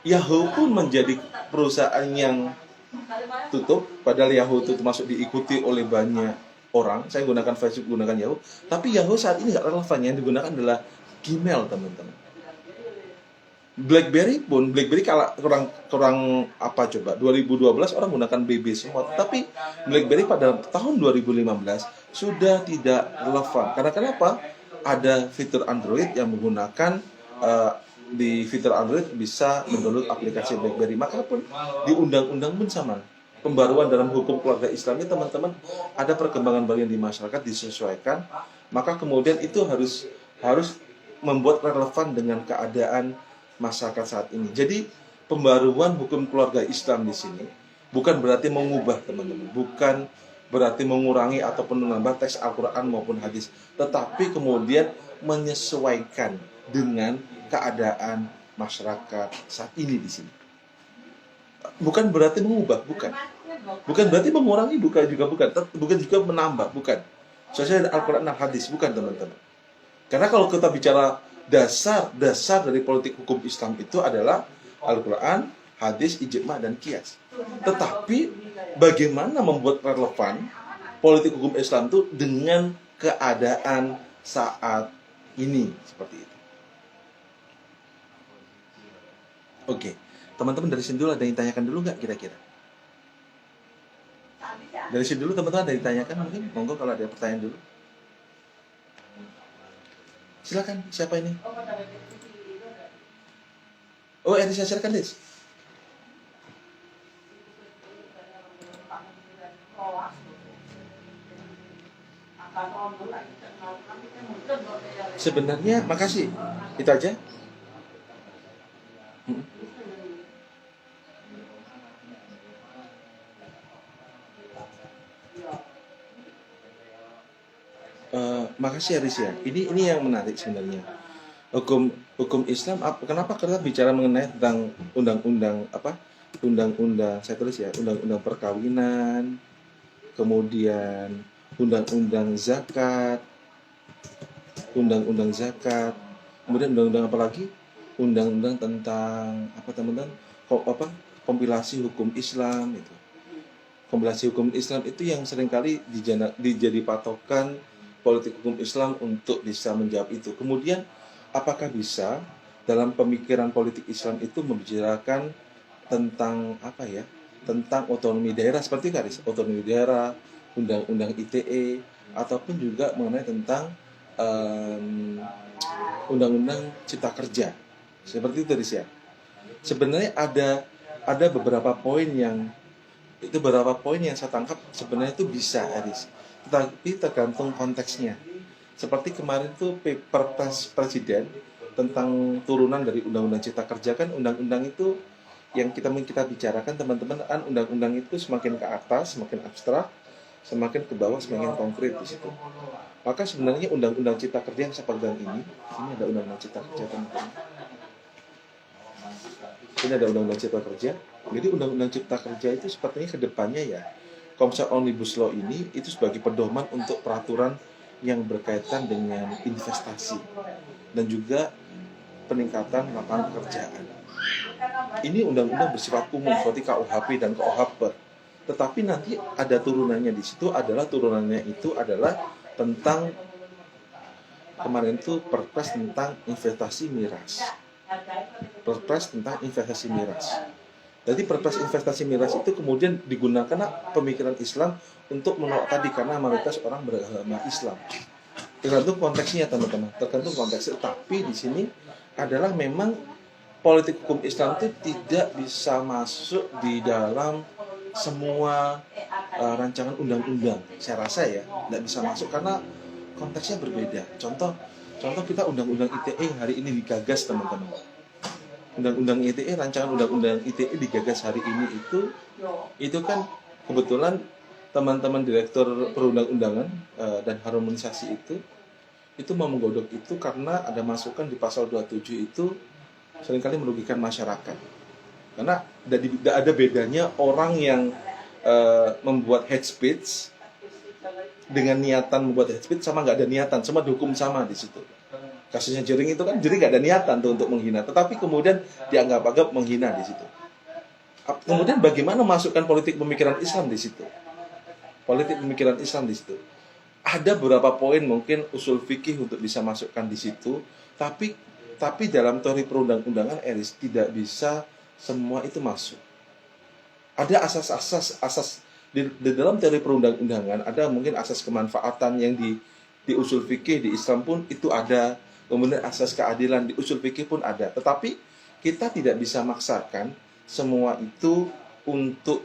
Speaker 1: Yahoo pun menjadi perusahaan yang tutup, padahal Yahoo itu termasuk diikuti oleh banyak orang. Saya gunakan Facebook, gunakan Yahoo, tapi Yahoo saat ini nggak relevan. Yang digunakan adalah Gmail, teman-teman. BlackBerry kalau kurang apa coba, 2012 orang gunakan BB semua, tapi BlackBerry pada tahun 2015 sudah tidak relevan. Karena kenapa? Ada fitur Android yang menggunakan di fitur Android bisa mendownload aplikasi BlackBerry. Maka pun di undang-undang pun sama. Pembaruan dalam hukum keluarga Islam ini, teman-teman, ada perkembangan baru yang di masyarakat disesuaikan. Maka kemudian itu harus membuat relevan dengan keadaan masyarakat saat ini. Jadi pembaruan hukum keluarga Islam di sini bukan berarti mengubah, teman-teman, bukan berarti mengurangi ataupun menambah teks Al-Quran maupun hadis, tetapi kemudian menyesuaikan dengan keadaan masyarakat saat ini di sini. Bukan berarti mengubah, bukan berarti mengurangi, bukan juga menambah, bukan. Sesuai dengan Al-Quran dan hadis, bukan, teman-teman. Karena kalau kita bicara dasar dari politik hukum Islam itu adalah Al-Quran, hadis, ijma, dan qiyas. Tetapi bagaimana membuat relevan politik hukum Islam itu dengan keadaan saat ini, seperti itu. Oke, teman-teman, dari sini dulu ada yang ditanyakan dulu nggak kira-kira? Dari sini dulu teman-teman ada yang ditanyakan mungkin? Monggo kalau ada pertanyaan dulu. Silakan, siapa ini? Oh, yang silakan, Des. Sebenarnya, makasih. Itu aja. Makasih Aris ya. Ini yang menarik sebenarnya. Hukum Islam, kenapa kita bicara mengenai tentang undang-undang saya tulis ya, undang-undang perkawinan, kemudian undang-undang zakat, kemudian undang-undang apa lagi? Undang-undang tentang apa, teman-teman? Kompilasi hukum Islam itu. Kompilasi hukum Islam itu yang seringkali dijadi patokan politik hukum Islam untuk bisa menjawab itu. Kemudian apakah bisa dalam pemikiran politik Islam itu membicarakan tentang tentang otonomi daerah seperti garis otonomi daerah, undang-undang ITE, ataupun juga mengenai tentang undang-undang cipta kerja seperti itu, Aris ya. Sebenarnya ada beberapa poin yang saya tangkap sebenarnya itu bisa, Aris, tetapi tergantung konteksnya. Seperti kemarin tuh Perpres Presiden tentang turunan dari Undang-Undang Cipta Kerja, kan undang-undang itu yang kita bicarakan, teman-teman, kan undang-undang itu semakin ke atas semakin abstrak, semakin ke bawah semakin konkret di situ. Maka sebenarnya Undang-Undang Cipta Kerja yang saya pegang ini ada Undang-Undang Cipta Kerja, teman-teman. Ini ada Undang-Undang Cipta Kerja. Jadi Undang-Undang Cipta Kerja itu sepertinya ke depannya ya, konsep Omnibus Law ini itu sebagai pedoman untuk peraturan yang berkaitan dengan investasi dan juga peningkatan lapangan pekerjaan. Ini undang-undang bersifat umum seperti KUHP dan KUHP. Tetapi nanti ada turunannya di situ, turunannya itu adalah tentang kemarin itu Perpres tentang investasi miras. Jadi Perpres investasi miras itu kemudian digunakan pemikiran Islam untuk menolak tadi karena mayoritas orang beragama Islam. Tergantung konteksnya, teman-teman. Tergantung konteksnya. Tapi di sini adalah memang politik hukum Islam itu tidak bisa masuk di dalam semua rancangan undang-undang. Saya rasa ya, tidak bisa masuk karena konteksnya berbeda. Contoh kita undang-undang ITE hari ini digagas, teman-teman. Undang-undang ITE, rancangan undang-undang ITE digagas hari ini itu kan kebetulan teman-teman direktur perundang-undangan dan harmonisasi itu mau menggodok itu karena ada masukan di pasal 27 itu seringkali merugikan masyarakat. Karena tidak ada bedanya orang yang membuat hate speech dengan niatan membuat hate speech sama nggak ada niatan, semua dihukum sama di situ. Kasusnya Jering itu kan Jering nggak ada niatan tuh untuk menghina, tetapi kemudian dianggap menghina di situ. Kemudian bagaimana masukkan politik pemikiran Islam di situ? Politik pemikiran Islam di situ. Ada beberapa poin mungkin usul fikih untuk bisa masukkan di situ, tapi dalam teori perundang-undangan Eris tidak bisa semua itu masuk. Ada asas di dalam teori perundang-undangan, ada mungkin asas kemanfaatan yang di usul fikih di Islam pun itu ada, kemudian asas keadilan di usul fikih pun ada. Tetapi kita tidak bisa maksakan semua itu untuk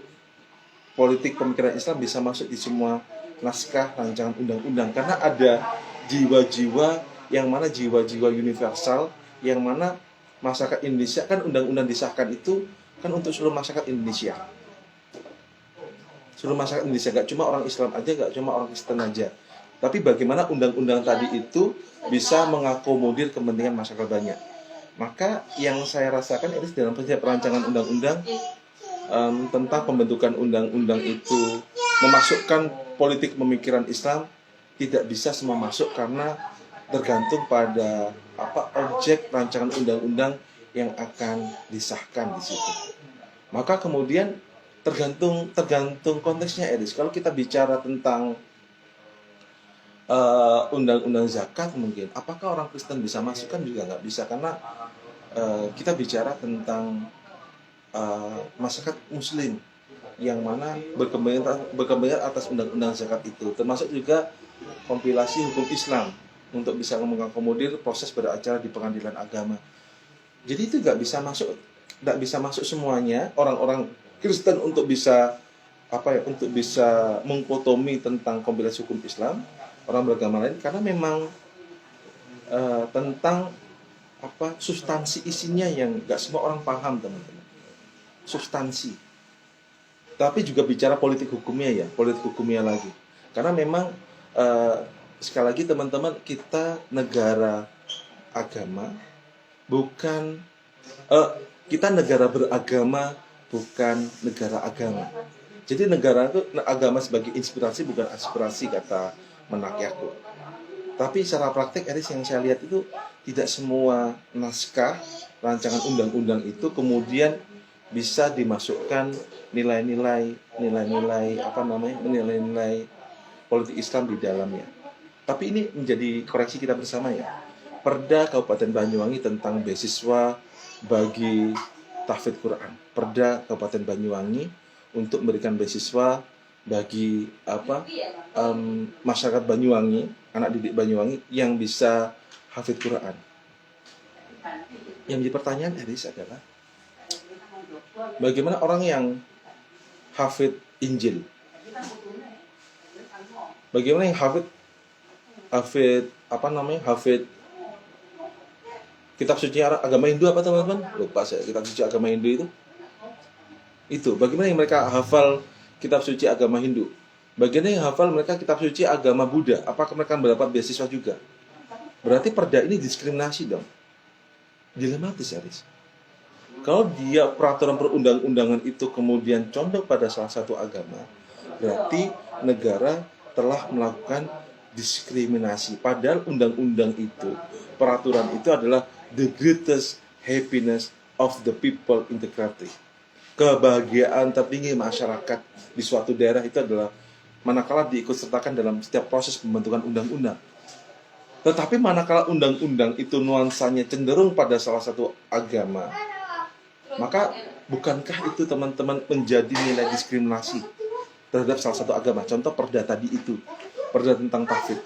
Speaker 1: politik pemikiran Islam bisa masuk di semua naskah rancangan undang-undang, karena ada jiwa-jiwa yang mana jiwa-jiwa universal, yang mana masyarakat Indonesia kan undang-undang disahkan itu kan untuk seluruh masyarakat Indonesia. Seluruh masyarakat Indonesia, gak cuma orang Islam aja, gak cuma orang Kristen aja. Tapi bagaimana undang-undang tadi itu bisa mengakomodir kepentingan masyarakat banyak. Maka yang saya rasakan ini dalam perancangan undang-undang tentang pembentukan undang-undang itu memasukkan politik pemikiran Islam tidak bisa semua masuk karena tergantung pada objek rancangan undang-undang yang akan disahkan di situ. Maka kemudian tergantung konteksnya, Eris. Kalau kita bicara tentang undang-undang zakat mungkin, apakah orang Kristen bisa masukkan? Juga nggak bisa, karena kita bicara tentang masyarakat Muslim yang mana berkembang atas undang-undang zakat itu, termasuk juga kompilasi hukum Islam untuk bisa mengakomodir proses beracara di pengadilan agama. Jadi itu nggak bisa masuk semuanya orang-orang Kristen untuk bisa untuk bisa mengkotomi tentang kompilasi hukum Islam orang beragama lain, karena memang tentang substansi isinya yang nggak semua orang paham, teman-teman. Substansi. Tapi juga bicara politik hukumnya lagi. Karena memang sekali lagi teman-teman, kita negara agama, bukan kita negara beragama, bukan negara agama. Jadi negara itu agama sebagai inspirasi, bukan aspirasi, kata Menak Yakub. Tapi secara praktik, Eris, yang saya lihat itu tidak semua naskah rancangan undang-undang itu kemudian bisa dimasukkan nilai-nilai politik Islam di dalamnya. Tapi ini menjadi koreksi kita bersama ya. Perda Kabupaten Banyuwangi tentang beasiswa bagi tahfidz Quran. Perda Kabupaten Banyuwangi untuk memberikan beasiswa bagi masyarakat Banyuwangi, anak didik Banyuwangi yang bisa hafidz Quran. Yang menjadi pertanyaan, Eris, adalah bagaimana orang yang hafidz Injil? Bagaimana yang hafidz kitab suci agama Hindu apa, teman-teman? Lupa saya, kitab suci agama Hindu itu. Bagaimana yang mereka hafal kitab suci agama Hindu? Bagaimana yang hafal mereka kitab suci agama Buddha? Apakah mereka mendapat beasiswa juga? Berarti perda ini diskriminasi dong. Dilematis, Aris. Kalau dia peraturan perundang-undangan itu kemudian condong pada salah satu agama, berarti negara telah melakukan diskriminasi. Padahal undang-undang itu, peraturan itu adalah the greatest happiness of the people in the country. Kebahagiaan tertinggi masyarakat di suatu daerah itu adalah manakala diikutsertakan dalam setiap proses pembentukan undang-undang. Tetapi manakala undang-undang itu nuansanya cenderung pada salah satu agama, maka bukankah itu, teman-teman, menjadi nilai diskriminasi terhadap salah satu agama? Contoh perda tadi itu, perda tentang tahfidz.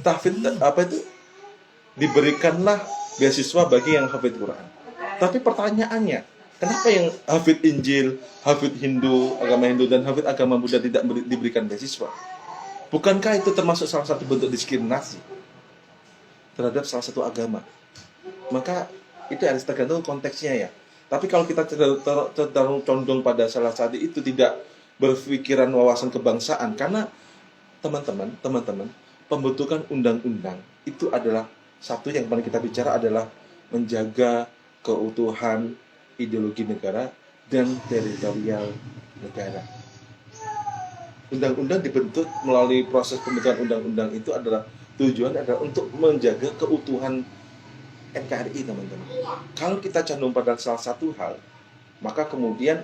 Speaker 1: Tahfidz diberikanlah beasiswa bagi yang hafidz Quran. Tapi pertanyaannya, kenapa yang hafidz Injil, hafidz Hindu, agama Hindu, dan hafidz agama Buddha tidak diberikan beasiswa? Bukankah itu termasuk salah satu bentuk diskriminasi terhadap salah satu agama? Maka itu harus tergantung konteksnya ya. Tapi kalau kita terlalu condong pada salah satu itu, tidak berpikiran wawasan kebangsaan, karena teman-teman, pembentukan undang-undang itu adalah satu yang paling kita bicara adalah menjaga keutuhan ideologi negara dan teritorial negara. Undang-undang dibentuk melalui proses pembentukan undang-undang itu adalah tujuan adalah untuk menjaga keutuhan NKRI, teman-teman. Kalau kita condong pada salah satu hal, maka kemudian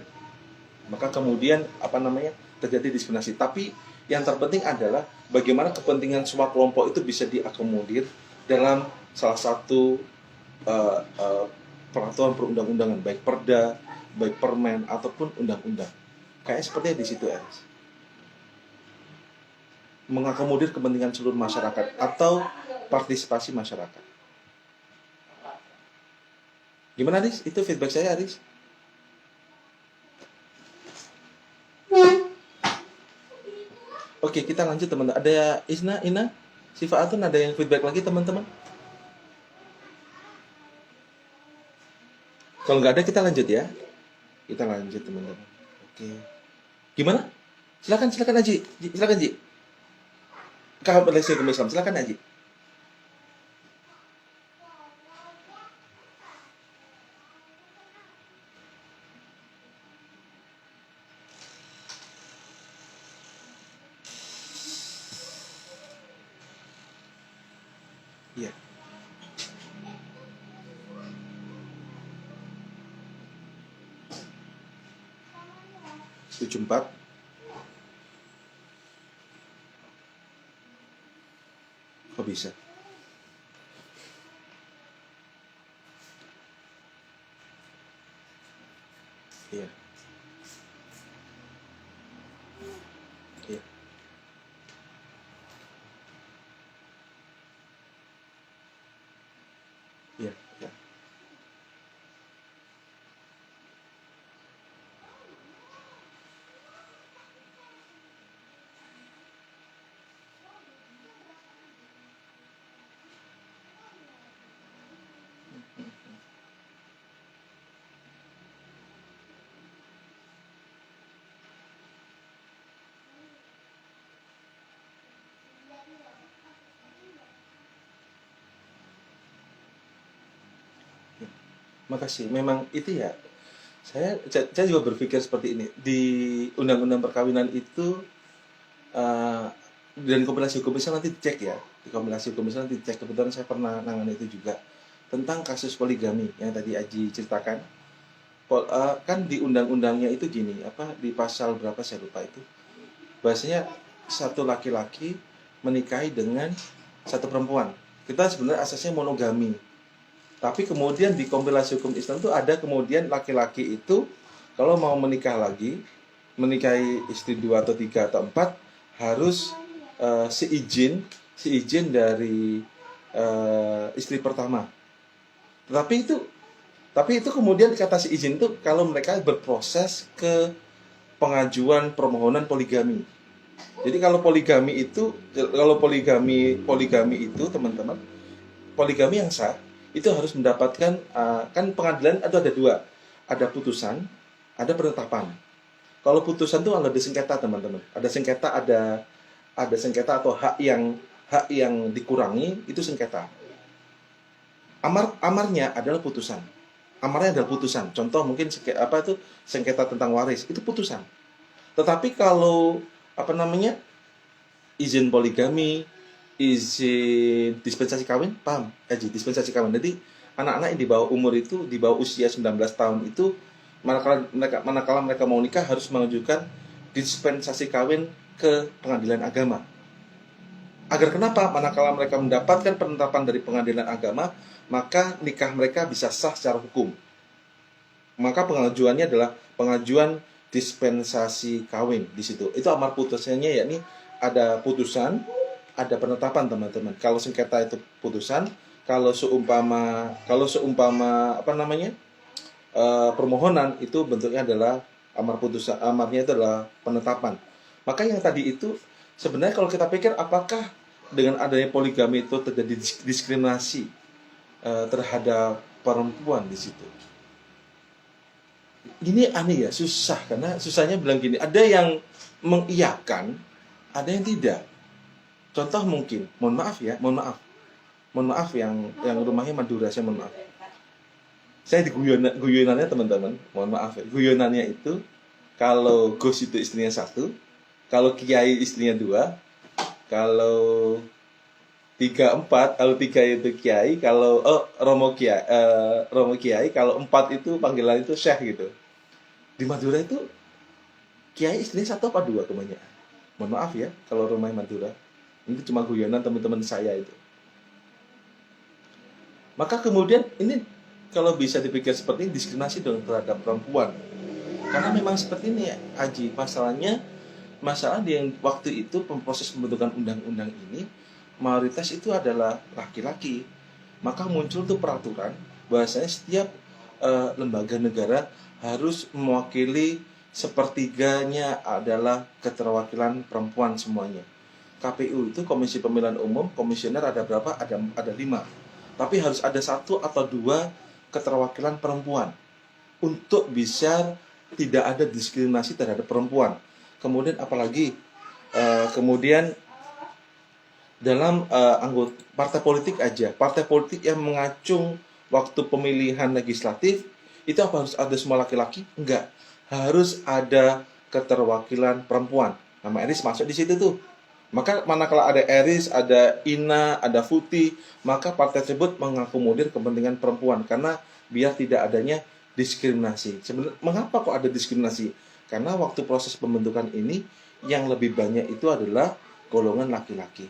Speaker 1: terjadi diskriminasi. Tapi yang terpenting adalah bagaimana kepentingan semua kelompok itu bisa diakomodir dalam salah satu peraturan perundang-undangan, baik perda, baik permen ataupun undang-undang. Kayak seperti di situ, Eris. Mengakomodir kepentingan seluruh masyarakat atau partisipasi masyarakat. Gimana, Aris? Itu feedback saya, Aris. Oke, kita lanjut, teman-teman. Ada Ina, Sifa Atun, ada yang feedback lagi, teman-teman? Kalau nggak ada, kita lanjut ya. Kita lanjut, teman-teman. Oke. Gimana? Silakan Aji. Silakan, Ji. Kalau berlesir ke Islam, silakan, Aji. Iya. 74. Kok bisa? Iya. Iya. Iya. Iya. Makasih. Memang itu ya. Saya juga berpikir seperti ini. Di undang-undang perkawinan itu dan kompilasi hukum Islam nanti dicek ya. Di kompilasi hukum Islam nanti dicek. Kebetulan saya pernah nangani itu juga tentang kasus poligami yang tadi Aji ceritakan. Kan di undang-undangnya itu gini, di pasal berapa saya lupa itu. Bahasanya satu laki-laki menikahi dengan satu perempuan. Kita sebenarnya asasnya monogami. Tapi kemudian di kompilasi hukum Islam itu ada kemudian laki-laki itu kalau mau menikah lagi, menikahi istri 2 atau 3 atau 4 harus seizin dari istri pertama. Tapi itu kemudian kata seizin itu kalau mereka berproses ke pengajuan permohonan poligami. Jadi kalau poligami itu teman-teman, poligami yang sah itu harus mendapatkan kan pengadilan ada dua, ada putusan, ada penetapan. Kalau putusan itu ada sengketa, teman-teman. Ada sengketa atau hak yang dikurangi itu sengketa. Amarnya adalah putusan. Amarnya adalah putusan. Contoh mungkin sengketa tentang waris itu putusan. Tetapi kalau izin poligami, izin dispensasi kawin, paham? Dispensasi kawin. Jadi anak-anak yang di bawah umur itu, di bawah usia 19 tahun itu, manakala mereka mau nikah harus mengajukan dispensasi kawin ke pengadilan agama. Agar kenapa? Manakala mereka mendapatkan penetapan dari pengadilan agama, maka nikah mereka bisa sah secara hukum. Maka pengajuannya adalah pengajuan dispensasi kawin di situ. Itu amar putusannya, yakni ada putusan, ada penetapan, teman-teman. Kalau sengketa itu putusan, kalau seumpama permohonan itu bentuknya adalah amar putusan, amarnya itu adalah penetapan. Maka yang tadi itu Sebenarnya kalau kita pikir, apakah dengan adanya poligami itu terjadi diskriminasi terhadap perempuan di situ? Ini aneh ya, susah, karena susahnya bilang gini, ada yang mengiyakan, ada yang tidak. Contoh mungkin, mohon maaf yang rumahnya Madura, saya mohon maaf. Saya di guyonannya teman-teman, mohon maaf ya. Guyonannya itu, kalau Gus itu istrinya satu, kalau Kiai istrinya dua, kalau tiga empat, kalau tiga itu Kiai, kalau Romo Kiai, kalau empat itu panggilan itu Syekh gitu. Di Madura itu Kiai istrinya satu apa dua kebanyakan. Mohon maaf ya kalau rumah Madura. Ini cuma guyonan teman-teman saya itu. Maka kemudian ini kalau bisa dipikir seperti ini, diskriminasi dong terhadap perempuan. Karena memang seperti ini Aji, masalah di yang waktu itu proses pembentukan undang-undang ini mayoritas itu adalah laki-laki. Maka muncul tuh peraturan bahwasanya setiap lembaga negara harus mewakili sepertiganya adalah keterwakilan perempuan semuanya. KPU itu Komisi Pemilihan Umum, komisioner ada berapa? Ada 5. Tapi harus ada satu atau dua keterwakilan perempuan untuk bisa tidak ada diskriminasi terhadap perempuan. Kemudian apalagi kemudian dalam anggota partai politik aja, partai politik yang mengacung waktu pemilihan legislatif itu apa harus ada semua laki-laki? Enggak, harus ada keterwakilan perempuan. Nama Eris masuk di situ tuh. Maka manakala ada Eris, ada Ina, ada Futi, maka partai tersebut mengakomodir kepentingan perempuan karena biar tidak adanya diskriminasi. Sebenarnya mengapa kok ada diskriminasi? Karena waktu proses pembentukan ini yang lebih banyak itu adalah golongan laki-laki.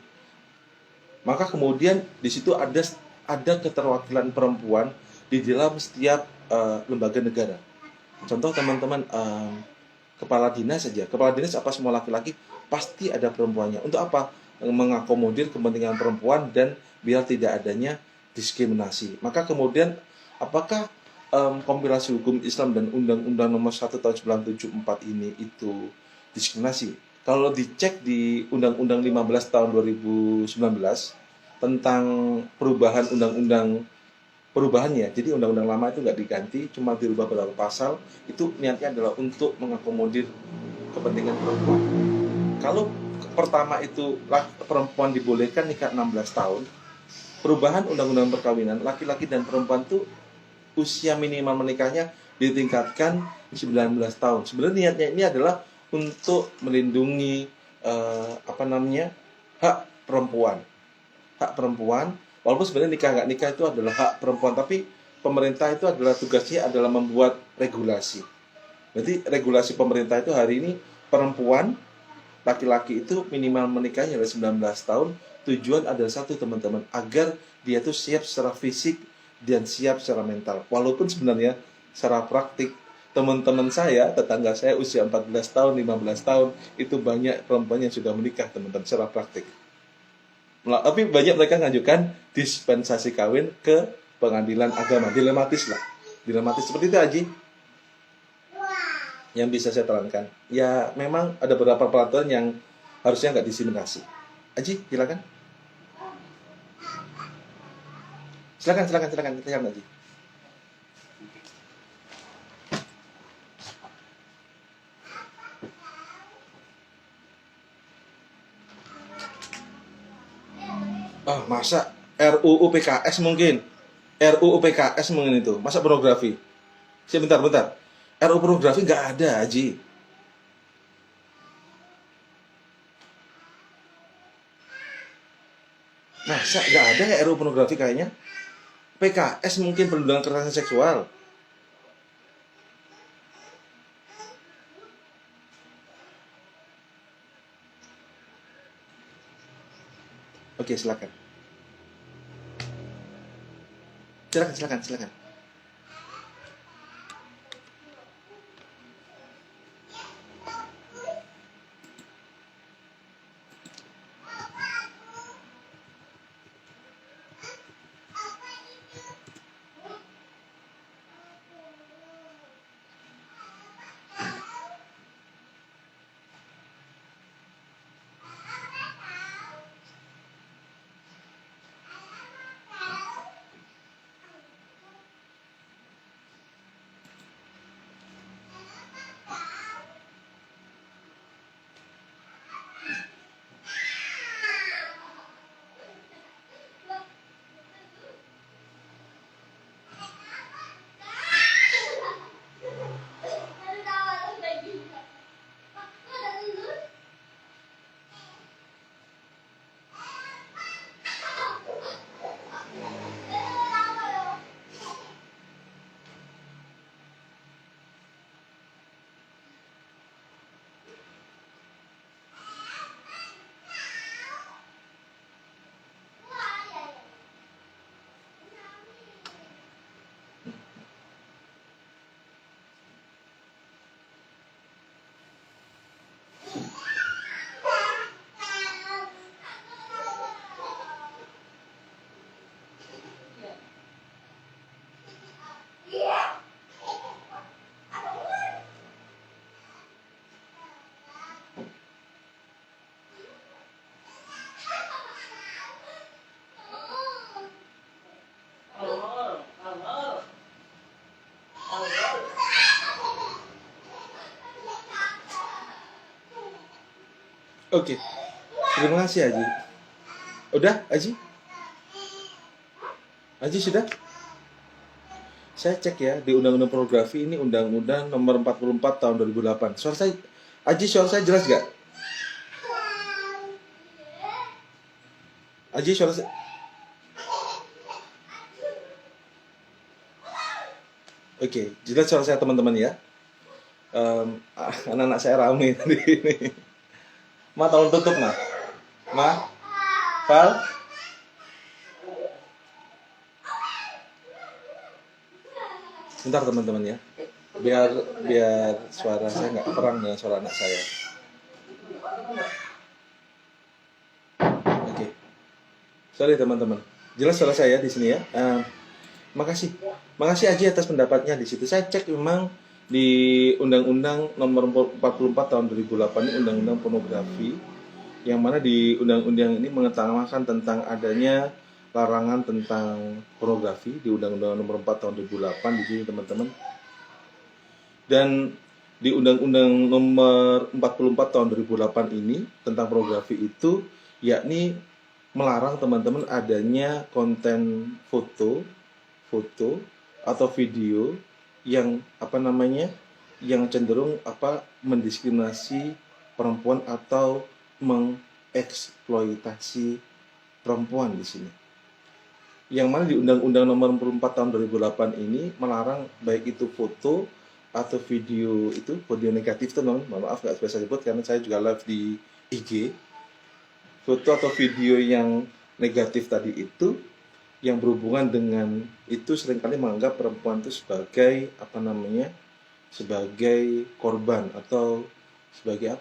Speaker 1: Maka kemudian di situ ada keterwakilan perempuan di dalam setiap lembaga negara. Contoh teman-teman, kepala dinas saja. Kepala dinas apa semua laki-laki? Pasti ada perempuannya. Untuk apa? Mengakomodir kepentingan perempuan dan biar tidak adanya diskriminasi. Maka kemudian apakah kompilasi hukum Islam dan Undang-Undang Nomor 1 Tahun 1974 ini itu diskriminasi? Kalau dicek di Undang-Undang 15 Tahun 2019 tentang perubahannya, jadi undang-undang lama itu nggak diganti, cuma dirubah beberapa pasal, itu niatnya adalah untuk mengakomodir kepentingan perempuan. Kalau pertama itu perempuan dibolehkan nikah 16 tahun, perubahan undang-undang perkawinan, laki-laki dan perempuan itu usia minimal menikahnya ditingkatkan 19 tahun. Sebenarnya niatnya ini adalah untuk melindungi hak perempuan. Hak perempuan, walaupun sebenarnya nikah nggak nikah itu adalah hak perempuan, tapi pemerintah itu adalah tugasnya adalah membuat regulasi. Berarti regulasi pemerintah itu hari ini perempuan, laki-laki itu minimal menikahnya adalah 19 tahun. Tujuan adalah satu teman-teman, agar dia tuh siap secara fisik dan siap secara mental. Walaupun sebenarnya secara praktik teman-teman saya, tetangga saya usia 14 tahun, 15 tahun, itu banyak perempuan yang sudah menikah teman-teman secara praktik. Tapi banyak mereka mengajukan dispensasi kawin ke pengadilan agama. Dilematis lah. Dilematis seperti itu Haji. Yang bisa saya terangkan. Ya memang ada beberapa peraturan yang harusnya nggak diskriminasi. Haji, silakan. Silakan Haji. Masa RUU PKS mungkin? RUU PKS mungkin itu. Masa pornografi? Bentar. RUU pornografi nggak ada, Haji. Masa nggak ada ya RUU pornografi kayaknya? PKS mungkin perlindungan kekerasan seksual. Oke, silakan. Silakan. Oke, terima kasih Aji. Udah, Aji? Aji sudah? Saya cek ya, di Undang-Undang Pornografi ini Undang-Undang Nomor 44 Tahun 2008. Suara saya jelas gak? Aji, suara saya... Oke, jelas suara saya teman-teman ya. Anak-anak saya rame tadi ini. Ma, tolong tutup, Ma. Ma, Val. Bentar teman-teman ya. Biar suara saya nggak perang dengan suara anak saya. Oke. Sorry teman-teman. Jelas suara saya di sini ya. Makasih Aji atas pendapatnya di situ. Saya cek memang di Undang-Undang Nomor 44 Tahun 2008 ini Undang-Undang Pornografi, yang mana di undang-undang ini mengutamakan tentang adanya larangan tentang pornografi di Undang-Undang Nomor 4 Tahun 2008 di sini teman-teman. Dan di Undang-Undang Nomor 44 Tahun 2008 ini tentang pornografi itu yakni melarang teman-teman adanya konten foto atau video yang yang cenderung mendiskriminasi perempuan atau mengeksploitasi perempuan di sini. Yang mana di Undang-Undang Nomor 44 Tahun 2008 ini melarang baik itu foto atau video negatif teman, maaf nggak bisa sebut karena saya juga live di IG. Foto atau video yang negatif tadi itu yang berhubungan dengan itu seringkali menganggap perempuan itu sebagai sebagai korban atau sebagai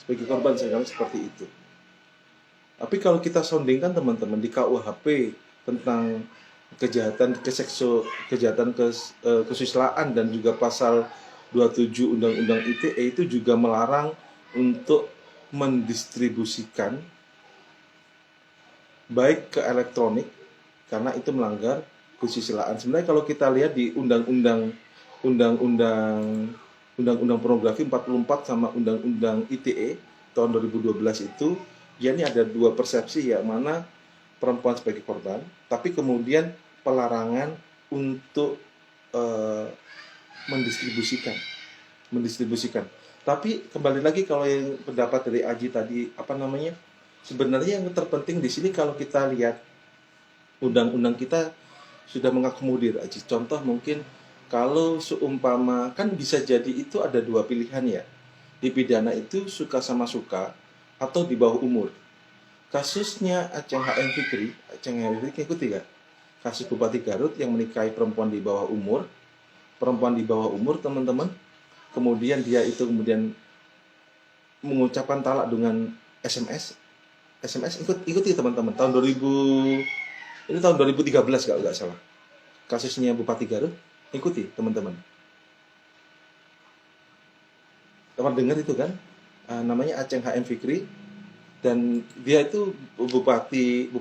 Speaker 1: sebagai korban seringkali seperti itu. Tapi kalau kita soundingkan teman-teman di KUHP tentang kejahatan kesusilaan dan juga pasal 27 Undang-Undang ITE itu juga melarang untuk mendistribusikan baik ke elektronik karena itu melanggar kesusilaan. Sebenarnya kalau kita lihat di Undang-Undang Pornografi 44 sama Undang-Undang ITE tahun 2012 itu ini ada dua persepsi, yang mana perempuan sebagai korban, tapi kemudian pelarangan untuk mendistribusikan. Tapi kembali lagi kalau yang pendapat dari Aji tadi sebenarnya yang terpenting di sini kalau kita lihat undang-undang kita sudah mengakomodir Aji. Contoh mungkin kalau seumpama kan bisa jadi itu ada dua pilihan ya. Di pidana itu suka sama suka atau di bawah umur. Kasusnya Aceng HM Fikri ikuti gak? Kasus Bupati Garut yang menikahi perempuan di bawah umur. Teman-teman. Kemudian dia itu mengucapkan talak dengan SMS ikuti teman-teman tahun 2013 kalau nggak salah, kasusnya Bupati Garut, ikuti teman-teman dengar itu kan, namanya Aceng HM Fikri, dan dia itu Bupati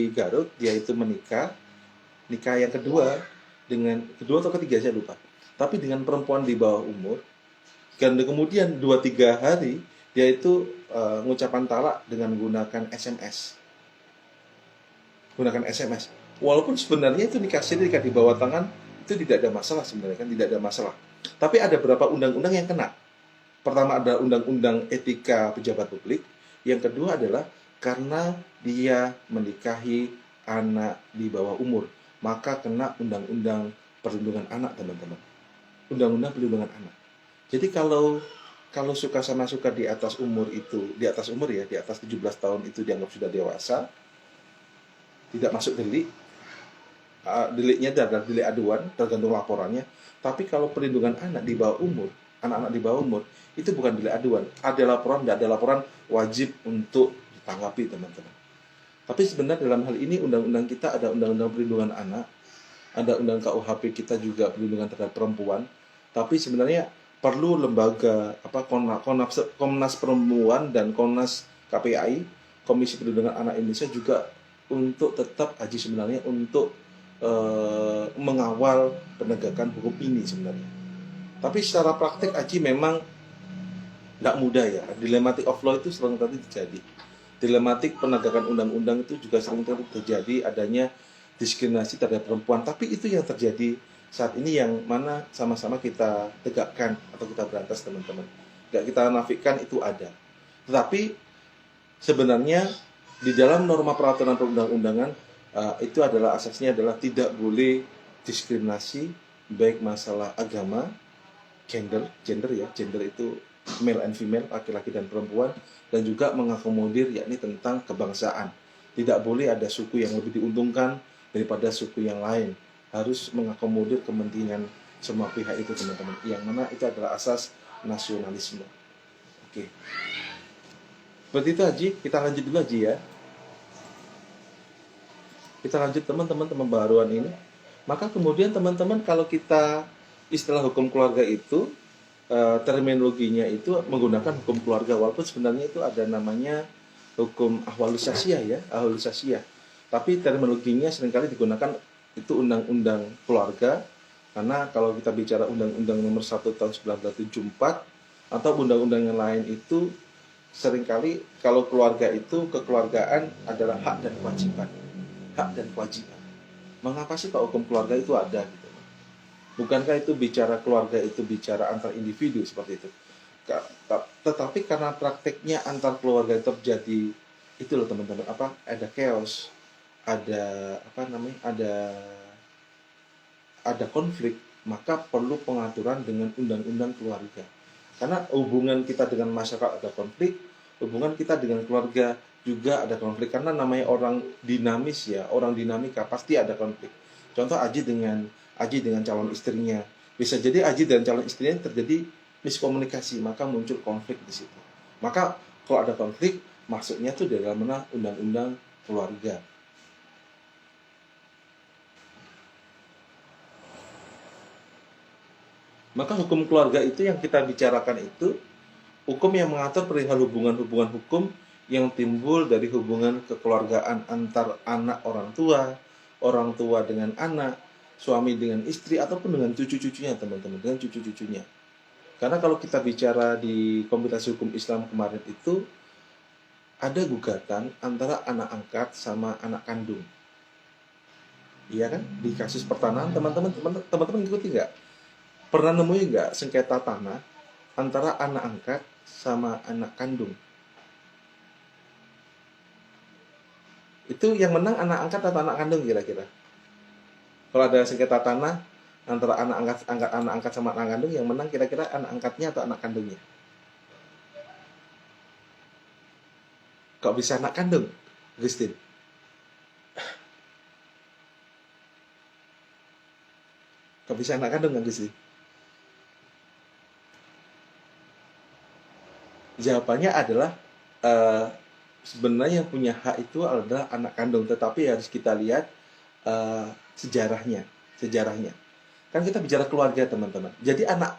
Speaker 1: Garut, dia itu nikah yang kedua atau ketiga saya lupa, tapi dengan perempuan di bawah umur, dan kemudian 2-3 hari dia itu mengucapkan talak dengan menggunakan SMS. Walaupun sebenarnya itu nikah di bawah tangan itu tidak ada masalah sebenarnya kan, tidak ada masalah. Tapi ada beberapa undang-undang yang kena. Pertama ada Undang-Undang Etika Pejabat Publik. Yang kedua adalah karena dia menikahi anak di bawah umur, maka kena Undang-Undang Perlindungan Anak teman-teman. Undang-Undang Perlindungan Anak. Jadi kalau suka sama suka di atas umur 17 tahun itu dianggap sudah dewasa, tidak masuk delik. Deliknya adalah delik aduan, tergantung laporannya. Tapi kalau perlindungan anak di bawah umur, anak-anak di bawah umur, itu bukan delik aduan. Ada laporan, tidak ada laporan, wajib untuk ditanggapi teman-teman. Tapi sebenarnya dalam hal ini undang-undang kita ada Undang-Undang Perlindungan Anak, ada Undang KUHP kita juga perlindungan terhadap perempuan. Tapi sebenarnya perlu lembaga Komnas Perempuan dan Komnas KPAI, Komisi Perlindungan Anak Indonesia juga untuk tetap sebenarnya untuk mengawal penegakan hukum ini sebenarnya. Tapi secara praktik memang Nggak mudah ya. Dilematic of law itu sering kali terjadi. Dilematik penegakan undang-undang itu juga sering kali terjadi adanya diskriminasi terhadap perempuan. Tapi itu yang terjadi saat ini yang mana sama-sama kita tegakkan atau kita berantas teman-teman. Nggak kita nafikan itu ada. Tetapi sebenarnya di dalam norma peraturan perundang-undangan itu adalah asasnya adalah tidak boleh diskriminasi baik masalah agama, gender ya, gender itu male and female, laki-laki dan perempuan, dan juga mengakomodir yakni tentang kebangsaan. Tidak boleh ada suku yang lebih diuntungkan daripada suku yang lain. Harus mengakomodir kepentingan semua pihak itu teman-teman. Yang mana itu adalah asas nasionalisme. Oke. Seperti itu Haji, kita lanjut dulu Haji ya. Kita lanjut teman-teman pembaharuan ini. Maka kemudian teman-teman kalau kita istilah hukum keluarga itu terminologinya itu menggunakan hukum keluarga, walaupun sebenarnya itu ada namanya hukum ahwalus syasiah ya, ahwalus syasiah. Tapi terminologinya seringkali digunakan itu undang-undang keluarga, karena kalau kita bicara undang-undang nomor 1 tahun 1974 atau undang-undang yang lain itu seringkali kalau keluarga itu kekeluargaan adalah hak dan kewajiban. Hak dan kewajiban. Mengapa sih Pak hukum keluarga itu ada gitu? Bukankah itu bicara keluarga itu bicara antar individu seperti itu? Tetapi karena prakteknya antar keluarga terjadi itu loh teman-teman, ada chaos, ada ada konflik, maka perlu pengaturan dengan undang-undang keluarga. Karena hubungan kita dengan masyarakat ada konflik, hubungan kita dengan keluarga juga ada konflik, karena namanya orang dinamis ya, orang dinamika pasti ada konflik. Contoh Aji dengan calon istrinya, bisa jadi Aji dan calon istrinya terjadi miskomunikasi, maka muncul konflik di situ. Maka kalau ada konflik, maksudnya tuh dalam mana undang-undang keluarga. Maka hukum keluarga itu yang kita bicarakan itu hukum yang mengatur perihal hubungan-hubungan hukum yang timbul dari hubungan kekeluargaan antar anak orang tua dengan anak, suami dengan istri, ataupun dengan cucu-cucunya teman-teman, dengan cucu-cucunya. Karena kalau kita bicara di Komunitas Hukum Islam kemarin itu ada gugatan antara anak angkat sama anak kandung. Iya kan? Di kasus pertanahan teman-teman ikuti nggak? Pernah nemuin nggak sengketa tanah antara anak angkat sama anak kandung? Itu yang menang anak angkat atau anak kandung kira-kira? Kalau ada sengketa tanah antara anak angkat sama anak kandung, yang menang kira-kira anak angkatnya atau anak kandungnya? Kok bisa anak kandung, Christine? Kok bisa anak kandung kan, Christine? Jawabannya adalah sebenarnya yang punya hak itu adalah anak kandung, tetapi harus kita lihat sejarahnya. Kan kita bicara keluarga teman-teman. Jadi ada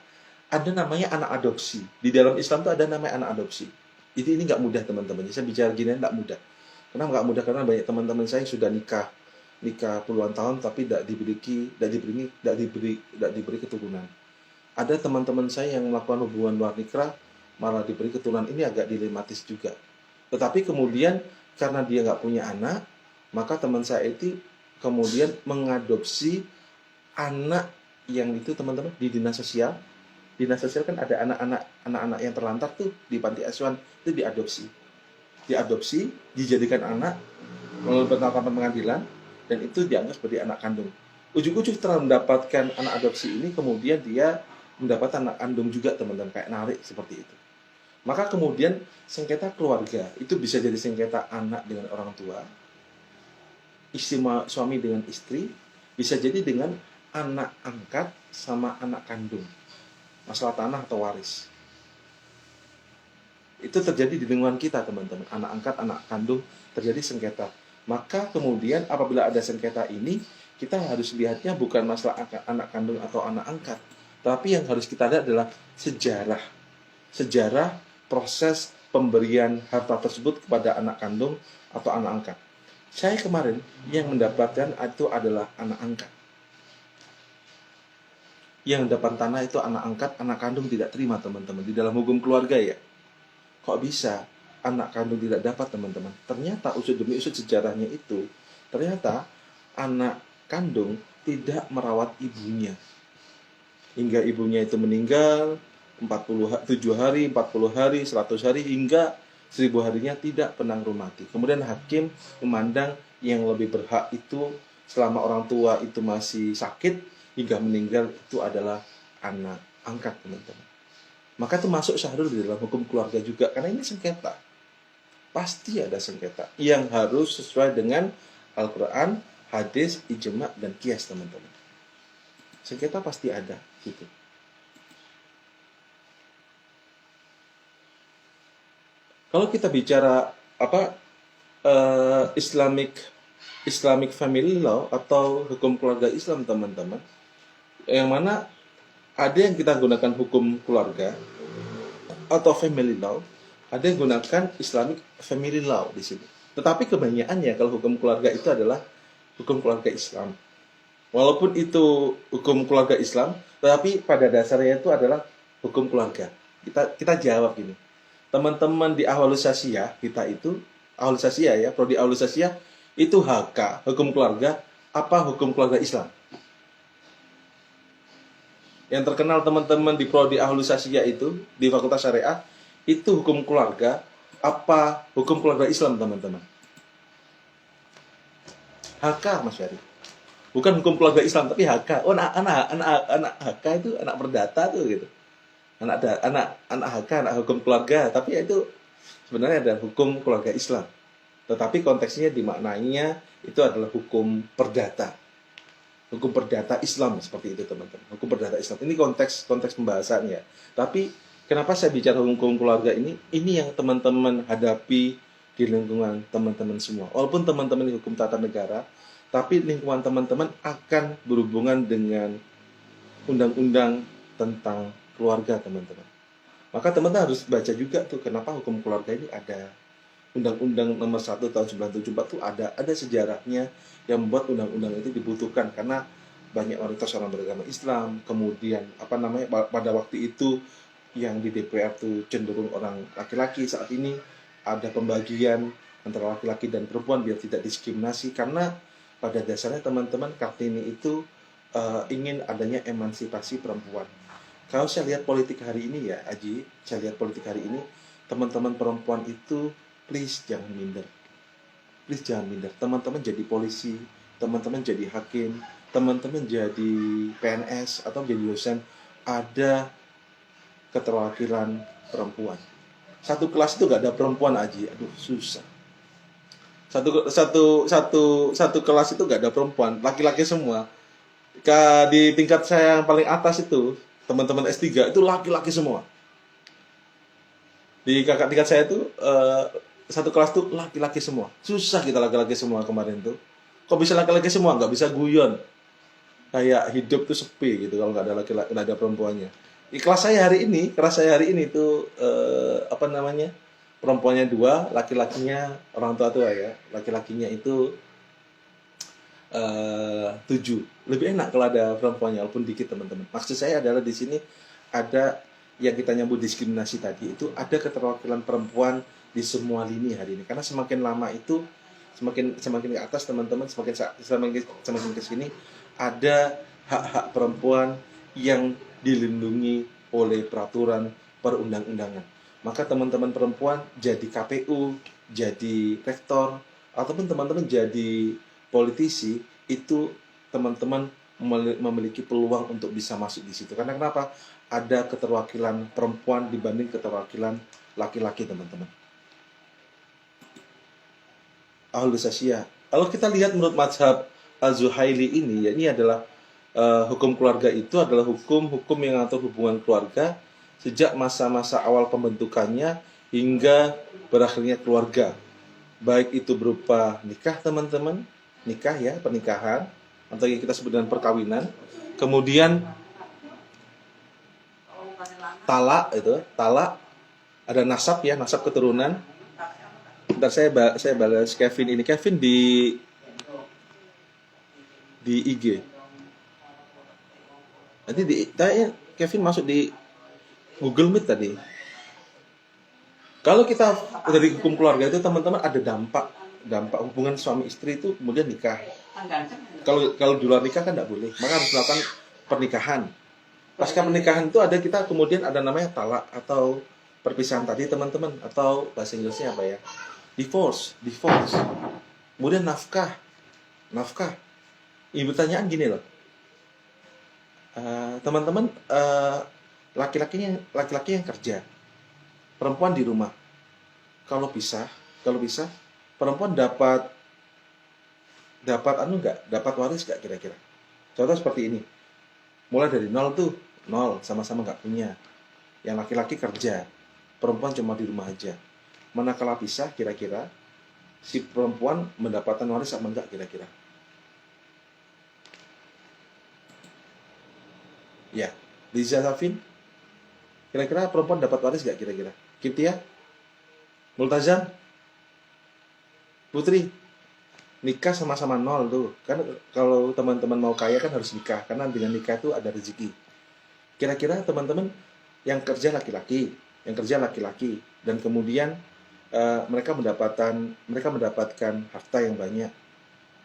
Speaker 1: namanya anak adopsi. Di dalam Islam tuh ada namanya anak adopsi. Ini nggak mudah teman-teman. Saya bicara gini nggak mudah. Kenapa nggak mudah? Karena banyak teman-teman saya yang sudah nikah puluhan tahun tapi tidak diberi keturunan. Ada teman-teman saya yang melakukan hubungan luar nikah malah diberi keturunan. Ini agak dilematis juga. Tetapi kemudian karena dia nggak punya anak, maka teman saya itu kemudian mengadopsi anak yang itu teman-teman di dinas sosial. Dinas sosial kan ada anak-anak yang terlantar tuh di panti asuhan itu diadopsi, dijadikan anak melalui penetapan pengadilan, dan itu dianggap sebagai anak kandung. Ujung-ujung setelah mendapatkan anak adopsi ini, kemudian dia mendapat anak kandung juga teman-teman, kayak narik seperti itu. Maka kemudian sengketa keluarga itu bisa jadi sengketa anak dengan orang tua, suami dengan istri, bisa jadi dengan anak angkat sama anak kandung, masalah tanah atau waris. Itu terjadi di lingkungan kita teman-teman, anak angkat, anak kandung, terjadi sengketa. Maka kemudian apabila ada sengketa ini, kita harus lihatnya bukan masalah anak kandung atau anak angkat, tapi yang harus kita lihat adalah sejarah proses pemberian harta tersebut kepada anak kandung atau anak angkat. Saya kemarin yang mendapatkan itu adalah anak angkat. Yang dapat tanah itu anak angkat, anak kandung tidak terima teman-teman. Di dalam hukum keluarga ya. Kok bisa anak kandung tidak dapat, teman-teman? Ternyata usut demi usut sejarahnya itu, ternyata anak kandung tidak merawat ibunya. Hingga ibunya itu meninggal 47 hari, 40 hari, 100 hari, hingga 1000 harinya tidak penanggung mati. Kemudian hakim memandang yang lebih berhak itu selama orang tua itu masih sakit hingga meninggal itu adalah anak angkat, teman-teman. Maka itu masuk syahrul di dalam hukum keluarga juga, karena ini sengketa. Pasti ada sengketa yang harus sesuai dengan Al-Quran, hadis, ijma, dan qiyas, teman-teman. Sengketa pasti ada gitu. Kalau kita bicara Islamic family law atau hukum keluarga Islam, teman-teman, yang mana ada yang kita gunakan hukum keluarga atau family law, ada yang gunakan Islamic family law di sini. Tetapi kebanyakannya kalau hukum keluarga itu adalah hukum keluarga Islam. Walaupun itu hukum keluarga Islam, tetapi pada dasarnya itu adalah hukum keluarga. Kita jawab gini. Teman-teman di Ahwalus Sasiyah kita itu, Ahwalus Sasiyah ya, prodi Ahwalus Sasiyah itu HK, hukum keluarga, apa hukum keluarga Islam? Yang terkenal teman-teman di prodi Ahwalus Sasiyah itu di Fakultas Syariah itu hukum keluarga, apa hukum keluarga Islam, teman-teman? HK, Mas Ferry. Bukan hukum keluarga Islam, tapi HK. Oh, anak HK itu anak perdata tuh gitu. Anak HK, anak hukum keluarga, tapi itu sebenarnya ada hukum keluarga Islam. Tetapi konteksnya dimaknainya itu adalah hukum perdata. Hukum perdata Islam seperti itu, teman-teman. Hukum perdata Islam. Ini konteks pembahasannya. Tapi kenapa saya bicara hukum keluarga ini? Ini yang teman-teman hadapi di lingkungan teman-teman semua. Walaupun teman-teman di hukum tata negara, tapi lingkungan teman-teman akan berhubungan dengan undang-undang tentang keluarga, teman-teman. Maka teman-teman harus baca juga tuh kenapa hukum keluarga ini ada. Undang-Undang nomor 1 tahun 1974 tuh ada sejarahnya yang membuat undang-undang itu dibutuhkan karena banyak mayoritas orang beragama Islam. Kemudian pada waktu itu yang di DPR tuh cenderung orang laki-laki. Saat ini ada pembagian antara laki-laki dan perempuan biar tidak diskriminasi, karena pada dasarnya teman-teman Kartini itu ingin adanya emansipasi perempuan. Kalau saya lihat politik hari ini ya, Aji, saya lihat politik hari ini, teman-teman perempuan itu please jangan minder. Please jangan minder. Teman-teman jadi polisi, teman-teman jadi hakim, teman-teman jadi PNS atau jadi dosen, ada keterwakilan perempuan. Satu kelas itu gak ada perempuan, Aji. Aduh, susah. Satu kelas itu gak ada perempuan, laki-laki semua. Di tingkat saya yang paling atas itu, teman-teman S3 itu laki-laki semua. Di kakak tingkat saya itu satu kelas tuh laki-laki semua. Susah kita laki-laki semua kemarin tuh. Kok bisa laki-laki semua? Nggak bisa guyon. Kayak hidup tuh sepi gitu kalau nggak ada laki-laki, nggak ada perempuannya. Di kelas saya hari ini tuh perempuannya 2, laki-lakinya orang tua ya. Laki-lakinya itu 7. Lebih enak kalau ada perempuannya, walaupun dikit, teman-teman. Maksud saya adalah di sini ada yang kita nyebut diskriminasi tadi, itu ada keterwakilan perempuan di semua lini hari ini. Karena semakin lama itu semakin ke atas, teman-teman, semakin ke sini ada hak-hak perempuan yang dilindungi oleh peraturan perundang-undangan. Maka teman-teman perempuan jadi KPU, jadi rektor, ataupun teman-teman jadi politisi, itu teman-teman memiliki peluang untuk bisa masuk di situ. Karena kenapa? Ada keterwakilan perempuan dibanding keterwakilan laki-laki, teman-teman. Ahwalus Sasiyah. Kalau kita lihat menurut mazhab Az-Zuhaili ini, ya ini adalah hukum keluarga itu adalah hukum yang mengatur hubungan keluarga sejak masa-masa awal pembentukannya hingga berakhirnya keluarga. Baik itu berupa nikah, teman-teman, nikah ya, pernikahan, atau yang kita sebut dengan perkawinan. Kemudian talak, ada nasab ya, nasab keturunan. Bentar, saya balas Kevin ini. Kevin di IG. Nanti Kevin masuk di Google Meet tadi. Kalau kita dari hukum keluarga itu teman-teman ada dampak hubungan suami istri itu kemudian nikah. Kalau kalau di luar nikah kan tidak boleh, maka harus melakukan pernikahan. Pasca pernikahan itu ada kita kemudian ada namanya talak atau perpisahan tadi teman-teman, atau bahasa Inggrisnya apa ya? Divorce. Kemudian nafkah. Ibu pertanyaan gini loh, teman-teman, laki-laki yang kerja, perempuan di rumah. Kalau bisa, perempuan dapat dapat waris nggak kira-kira? Contoh seperti ini, mulai dari nol tuh, nol, sama-sama nggak punya. Yang laki-laki kerja, perempuan cuma di rumah aja. Manakala pisah, kira-kira si perempuan mendapatkan waris apa enggak kira-kira? Ya, Liza Safin, kira-kira perempuan dapat waris nggak kira-kira? Kiptia, Multazam, Putri, nikah sama-sama nol tuh. Kan kalau teman-teman mau kaya kan harus nikah, karena dengan nikah itu ada rezeki. Kira-kira teman-teman yang kerja laki-laki, dan kemudian mereka mendapatkan harta yang banyak.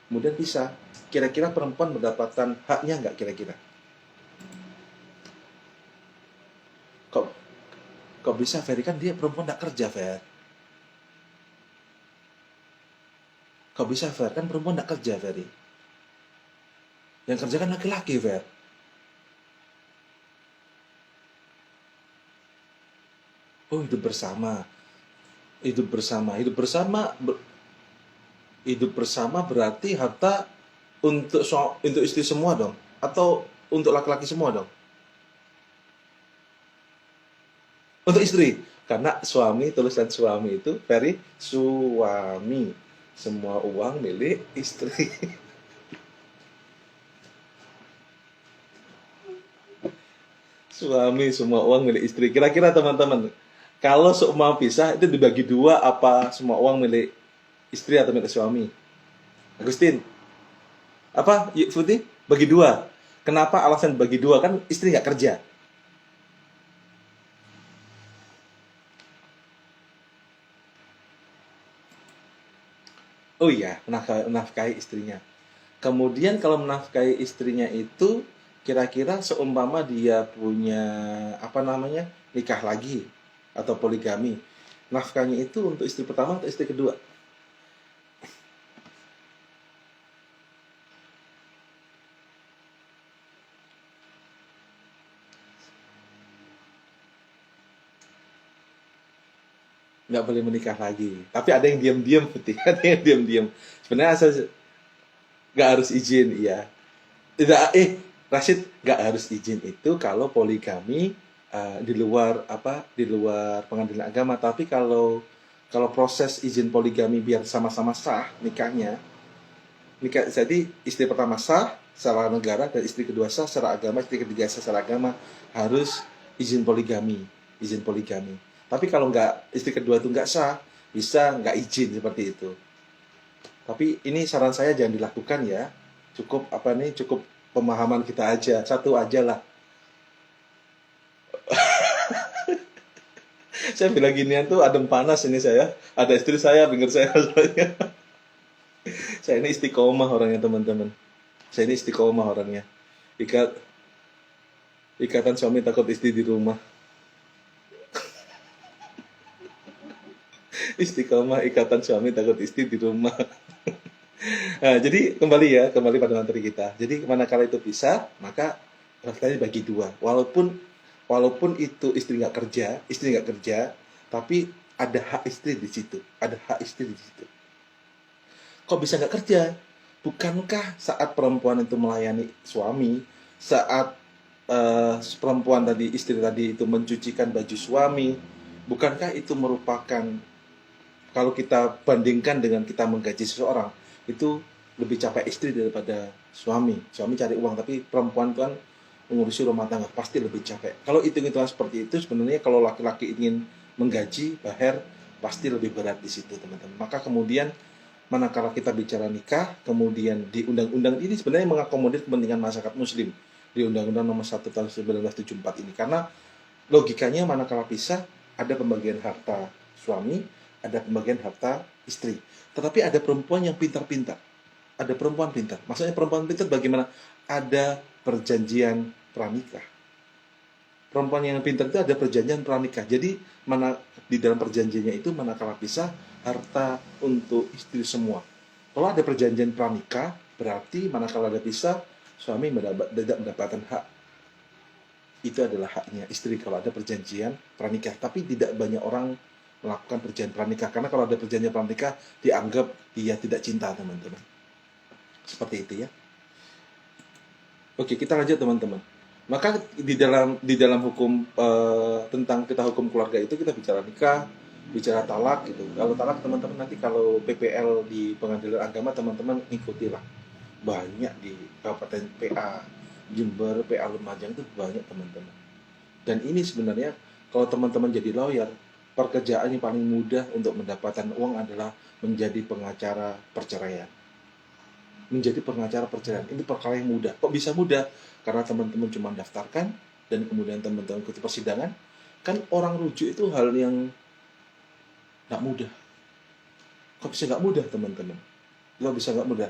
Speaker 1: Kemudian pisah. Kira-kira perempuan mendapatkan haknya nggak kira-kira? Kok bisa Ferry, kan dia perempuan nggak kerja, Fer? Kok bisa Fer? Kan perempuan nggak kerja, Ferry. Yang kerja kan laki-laki, Fer. Oh, hidup bersama. Hidup bersama berarti harta untuk istri semua dong, atau untuk laki-laki semua dong? Untuk istri, karena suami, tulisan suami itu Ferry, suami, semua uang milik istri. Suami, semua uang milik istri. Kira-kira teman-teman, kalau seumpama pisah itu dibagi dua, apa semua uang milik istri atau milik suami? Agustin, apa Putih? Bagi dua. Kenapa alasan bagi dua? Kan istri nggak kerja. Oh iya, menafkahi istrinya. Kemudian kalau menafkahi istrinya itu, kira-kira seumpama dia punya apa namanya, nikah lagi atau poligami, nafkahnya itu untuk istri pertama atau istri kedua? Nggak boleh menikah lagi. Tapi ada yang diam-diam, Putih. Ada yang diam-diam. Sebenarnya asal nggak harus izin, iya. Tidak, Rashid, nggak harus izin itu kalau poligami di luar pengadilan agama. Tapi kalau proses izin poligami biar sama-sama sah nikahnya, jadi istri pertama sah secara negara, dan istri kedua sah secara agama, istri ketiga sah secara agama, harus izin poligami. Tapi kalau nggak, istri kedua itu nggak sah, bisa nggak izin seperti itu. Tapi ini saran saya jangan dilakukan ya. Cukup pemahaman kita aja, satu aja lah. Saya bilang ginian tuh adem panas ini saya. Ada istri saya, pinggir saya. Saya ini istiqomah orangnya teman-teman. Saya ini istiqomah orangnya. Ikatan suami takut istri di rumah. Istiqomah, ikatan suami takut istri di rumah. Nah, jadi kembali pada materi kita. Jadi manakala itu bisa, maka rasanya bagi dua. Walaupun itu istri nggak kerja, tapi ada hak istri di situ. Kok bisa nggak kerja? Bukankah saat perempuan itu melayani suami, saat perempuan tadi, istri tadi itu mencucikan baju suami, bukankah itu merupakan, kalau kita bandingkan dengan kita menggaji seseorang, itu lebih capek istri daripada suami. Suami cari uang, tapi perempuan kan mengurusi rumah tangga, pasti lebih capek. Kalau hitung-hitungan seperti itu, sebenarnya kalau laki-laki ingin menggaji, baher, pasti lebih berat di situ, teman-teman. Maka kemudian, manakala kita bicara nikah, kemudian di undang-undang ini sebenarnya mengakomodir kepentingan masyarakat muslim, di Undang-Undang Nomor 1 Tahun 1974 ini. Karena logikanya manakala pisah, ada pembagian harta. suami, ada pembagian harta istri. Tetapi ada perempuan yang pintar-pintar. Ada perempuan pintar. Maksudnya perempuan pintar bagaimana? Ada perjanjian pranikah. Perempuan yang pintar itu ada perjanjian pranikah. Jadi mana di dalam perjanjiannya itu manakala pisah harta untuk istri semua. Kalau ada perjanjian pranikah, berarti manakala ada pisah suami tidak mendapatkan hak. Itu adalah haknya istri kalau ada perjanjian pranikah. Tapi tidak banyak orang melakukan perjanjian pranikah karena kalau ada perjanjian pranikah dianggap dia tidak cinta, teman-teman. Seperti itu ya. Oke, kita lanjut teman-teman. Maka di dalam hukum tentang kita hukum keluarga itu kita bicara nikah, bicara talak gitu. Kalau talak teman-teman nanti kalau PPL di pengadilan agama teman-teman ikutilah. Banyak di Kabupaten PA Jember, PA Lumajang itu banyak teman-teman. Dan ini sebenarnya kalau teman-teman jadi lawyer, pekerjaan yang paling mudah untuk mendapatkan uang adalah menjadi pengacara perceraian. Menjadi pengacara perceraian ini perkara yang mudah. Kok bisa mudah? Karena teman-teman cuma daftarkan dan kemudian teman-teman ikuti persidangan. Kan orang rujuk itu hal yang nggak mudah. Kok bisa nggak mudah, teman-teman? Kok bisa nggak mudah?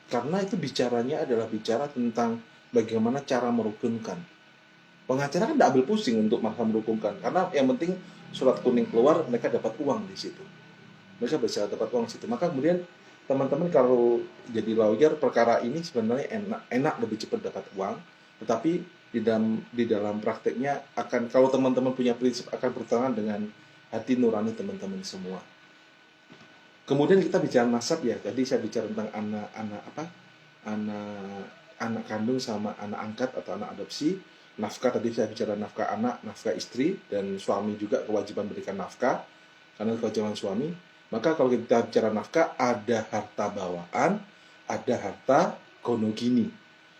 Speaker 1: Karena itu bicaranya adalah bicara tentang bagaimana cara merukunkan. Pengacara kan nggak ambil pusing untuk masalah merukunkan, karena yang penting surat kuning keluar, mereka dapat uang di situ. Mereka bisa dapat uang di situ. Maka kemudian teman-teman kalau jadi lawyer, perkara ini sebenarnya enak lebih cepat dapat uang, tetapi di dalam prakteknya akan, kalau teman-teman punya prinsip, akan bertentangan dengan hati nurani teman-teman semua. Kemudian kita bicara nasab ya. Tadi saya bicara tentang anak kandung sama anak angkat atau anak adopsi. Nafkah, tadi saya bicara nafkah anak, nafkah istri, dan suami juga kewajiban berikan nafkah karena kewajiban suami. Maka kalau kita bicara nafkah, ada harta bawaan, ada harta gonogini.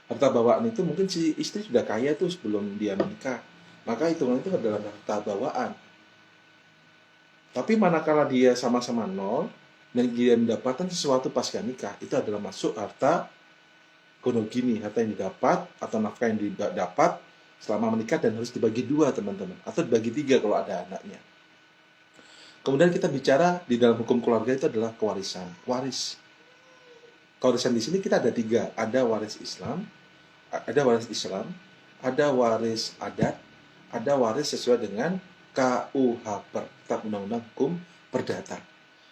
Speaker 1: Harta bawaan itu mungkin si istri sudah kaya tuh sebelum dia menikah, maka hitungan itu adalah harta bawaan. Tapi manakala dia sama-sama nol dan dia mendapatkan sesuatu pasca nikah, itu adalah masuk harta gonogini, harta yang didapat atau nafkah yang didapat selama menikah dan harus dibagi dua, teman-teman, atau dibagi tiga kalau ada anaknya. Kemudian kita bicara di dalam hukum keluarga itu adalah kewarisan. Kewarisan di sini kita ada tiga. Ada waris Islam, ada waris adat, ada waris sesuai dengan KUH, Kitab Undang-Undang Hukum Perdata.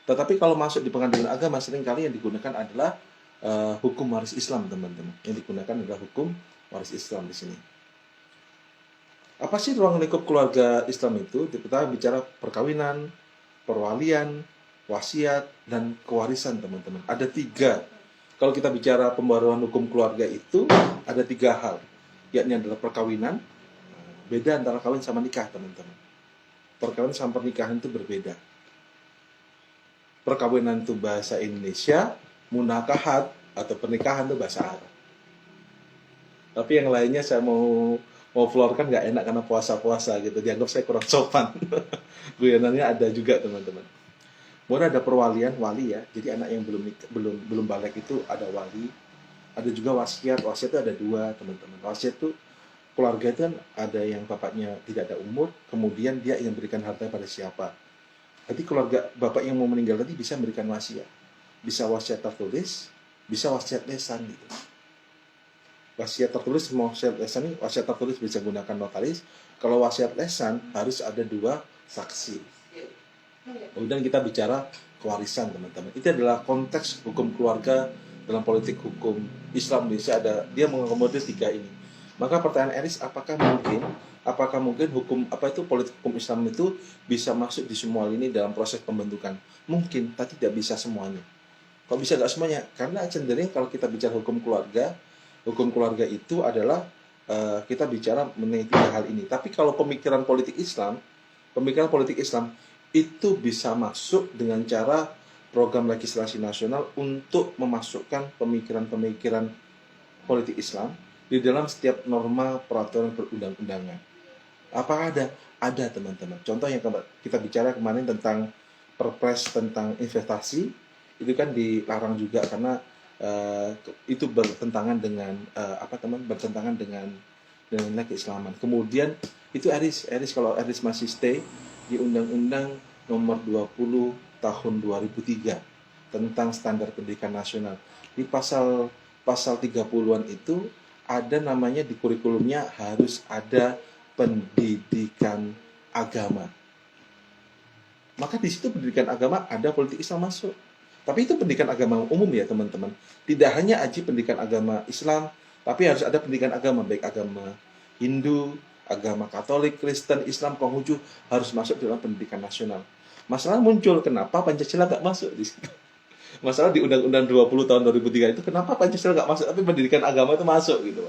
Speaker 1: Tetapi kalau masuk di pengadilan agama seringkali yang digunakan adalah hukum waris Islam, teman-teman. Yang digunakan adalah hukum waris Islam di sini. Apa sih ruang lingkup keluarga Islam itu? Kita bicara perkawinan, perwalian, wasiat, dan kewarisan, teman-teman. Ada tiga. Kalau kita bicara pembaruan hukum keluarga itu, ada tiga hal. Yakni adalah perkawinan. Beda antara kawin sama nikah, teman-teman. Perkawinan sama pernikahan itu berbeda. Perkawinan itu bahasa Indonesia, munakahat atau pernikahan itu bahasa Arab. Tapi yang lainnya saya mau florkan nggak enak karena puasa-puasa gitu, dianggap saya kurang sopan. Guyonannya ada juga, teman-teman. Kemudian ada perwalian, wali ya. Jadi anak yang belum balik itu ada wali. Ada juga wasiat. Wasiat itu ada dua, teman-teman. Wasiat itu keluarga itu kan ada yang bapaknya tidak ada umur, kemudian dia ingin berikan harta pada siapa. Jadi keluarga bapak yang mau meninggal tadi bisa memberikan wasiat. Bisa wasiat tertulis, bisa wasiat lesan gitu. Wasiat tertulis mau wasiat lesan ini, wasiat tertulis bisa gunakan notaris. Kalau wasiat lesan harus ada dua saksi. Kemudian kita bicara kewarisan, teman-teman. Itu adalah konteks hukum keluarga dalam politik hukum Islam Indonesia, ada dia mengakomodir tiga ini. Maka pertanyaan Eris, apakah mungkin hukum politik hukum Islam itu bisa masuk di semua ini dalam proses pembentukan? Mungkin, tapi tidak bisa semuanya. Kok bisa nggak semuanya? Karena cenderung kalau kita bicara hukum keluarga itu adalah kita bicara mengenai tiga hal ini. Tapi kalau pemikiran politik Islam itu bisa masuk dengan cara program legislasi nasional untuk memasukkan pemikiran-pemikiran politik Islam di dalam setiap norma peraturan perundang-undangan. Apakah ada? Ada, teman-teman. Contoh yang kita bicara kemarin tentang Perpres tentang investasi, itu kan dilarang juga karena itu bertentangan dengan bertentangan dengan nilai keislaman. Kemudian itu Eris kalau Eris masih stay di undang-undang nomor 20 tahun 2003 tentang standar pendidikan nasional. Di pasal 30-an itu ada namanya di kurikulumnya harus ada pendidikan agama. Maka di situ pendidikan agama ada politik Islam masuk. Tapi itu pendidikan agama umum ya teman-teman. Tidak hanya aji pendidikan agama Islam, tapi harus ada pendidikan agama, baik agama Hindu, agama Katolik, Kristen, Islam, Konghucu harus masuk dalam pendidikan nasional. Masalah muncul, kenapa Pancasila nggak masuk di situ? Masalah di Undang-Undang 20 tahun 2003 itu kenapa Pancasila nggak masuk, tapi pendidikan agama itu masuk gitu.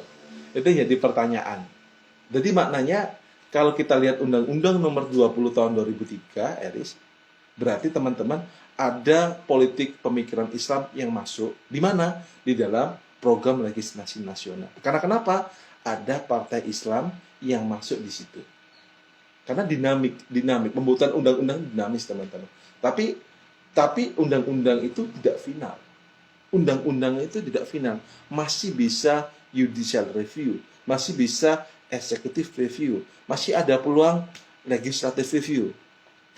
Speaker 1: Itu jadi pertanyaan. Jadi maknanya kalau kita lihat Undang-Undang nomor 20 tahun 2003, Eris, berarti teman-teman ada politik pemikiran Islam yang masuk di mana? Di dalam program legislasi nasional. Karena kenapa? Ada partai Islam yang masuk di situ. Karena dinamik pembuatan undang-undang dinamis teman-teman. Tapi undang-undang itu tidak final. Undang-undang itu tidak final, masih bisa judicial review, masih bisa executive review, masih ada peluang legislative review.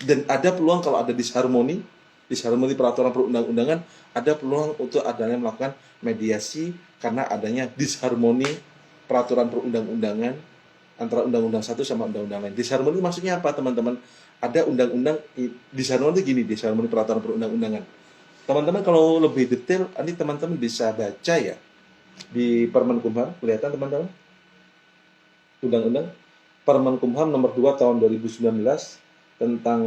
Speaker 1: Dan ada peluang kalau ada disharmoni peraturan perundang-undangan, ada peluang untuk adanya melakukan mediasi karena adanya disharmoni peraturan perundang-undangan antara undang-undang satu sama undang-undang lain. Disharmoni maksudnya apa teman-teman? Ada undang-undang, disharmoni itu gini, disharmoni peraturan perundang-undangan. Teman-teman kalau lebih detail, nanti teman-teman bisa baca ya di Permenkumham, kelihatan teman-teman? Undang-undang Permenkumham nomor 2 tahun 2019 tentang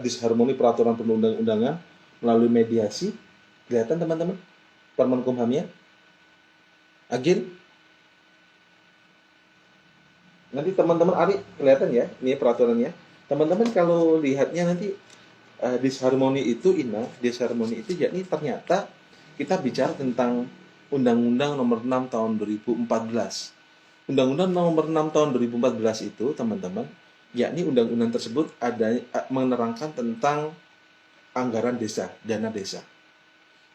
Speaker 1: disharmoni peraturan perundang-undangan melalui mediasi. Kelihatan teman-teman Permenkumhamnya? Agil? Nanti teman-teman Ari kelihatan ya, ini peraturannya. Teman-teman kalau lihatnya nanti disharmoni itu disharmoni itu yakni ternyata kita bicara tentang Undang-Undang nomor 6 tahun 2014. Undang-Undang nomor 6 tahun 2014 itu teman-teman, yakni undang-undang tersebut ada menerangkan tentang anggaran desa, dana desa.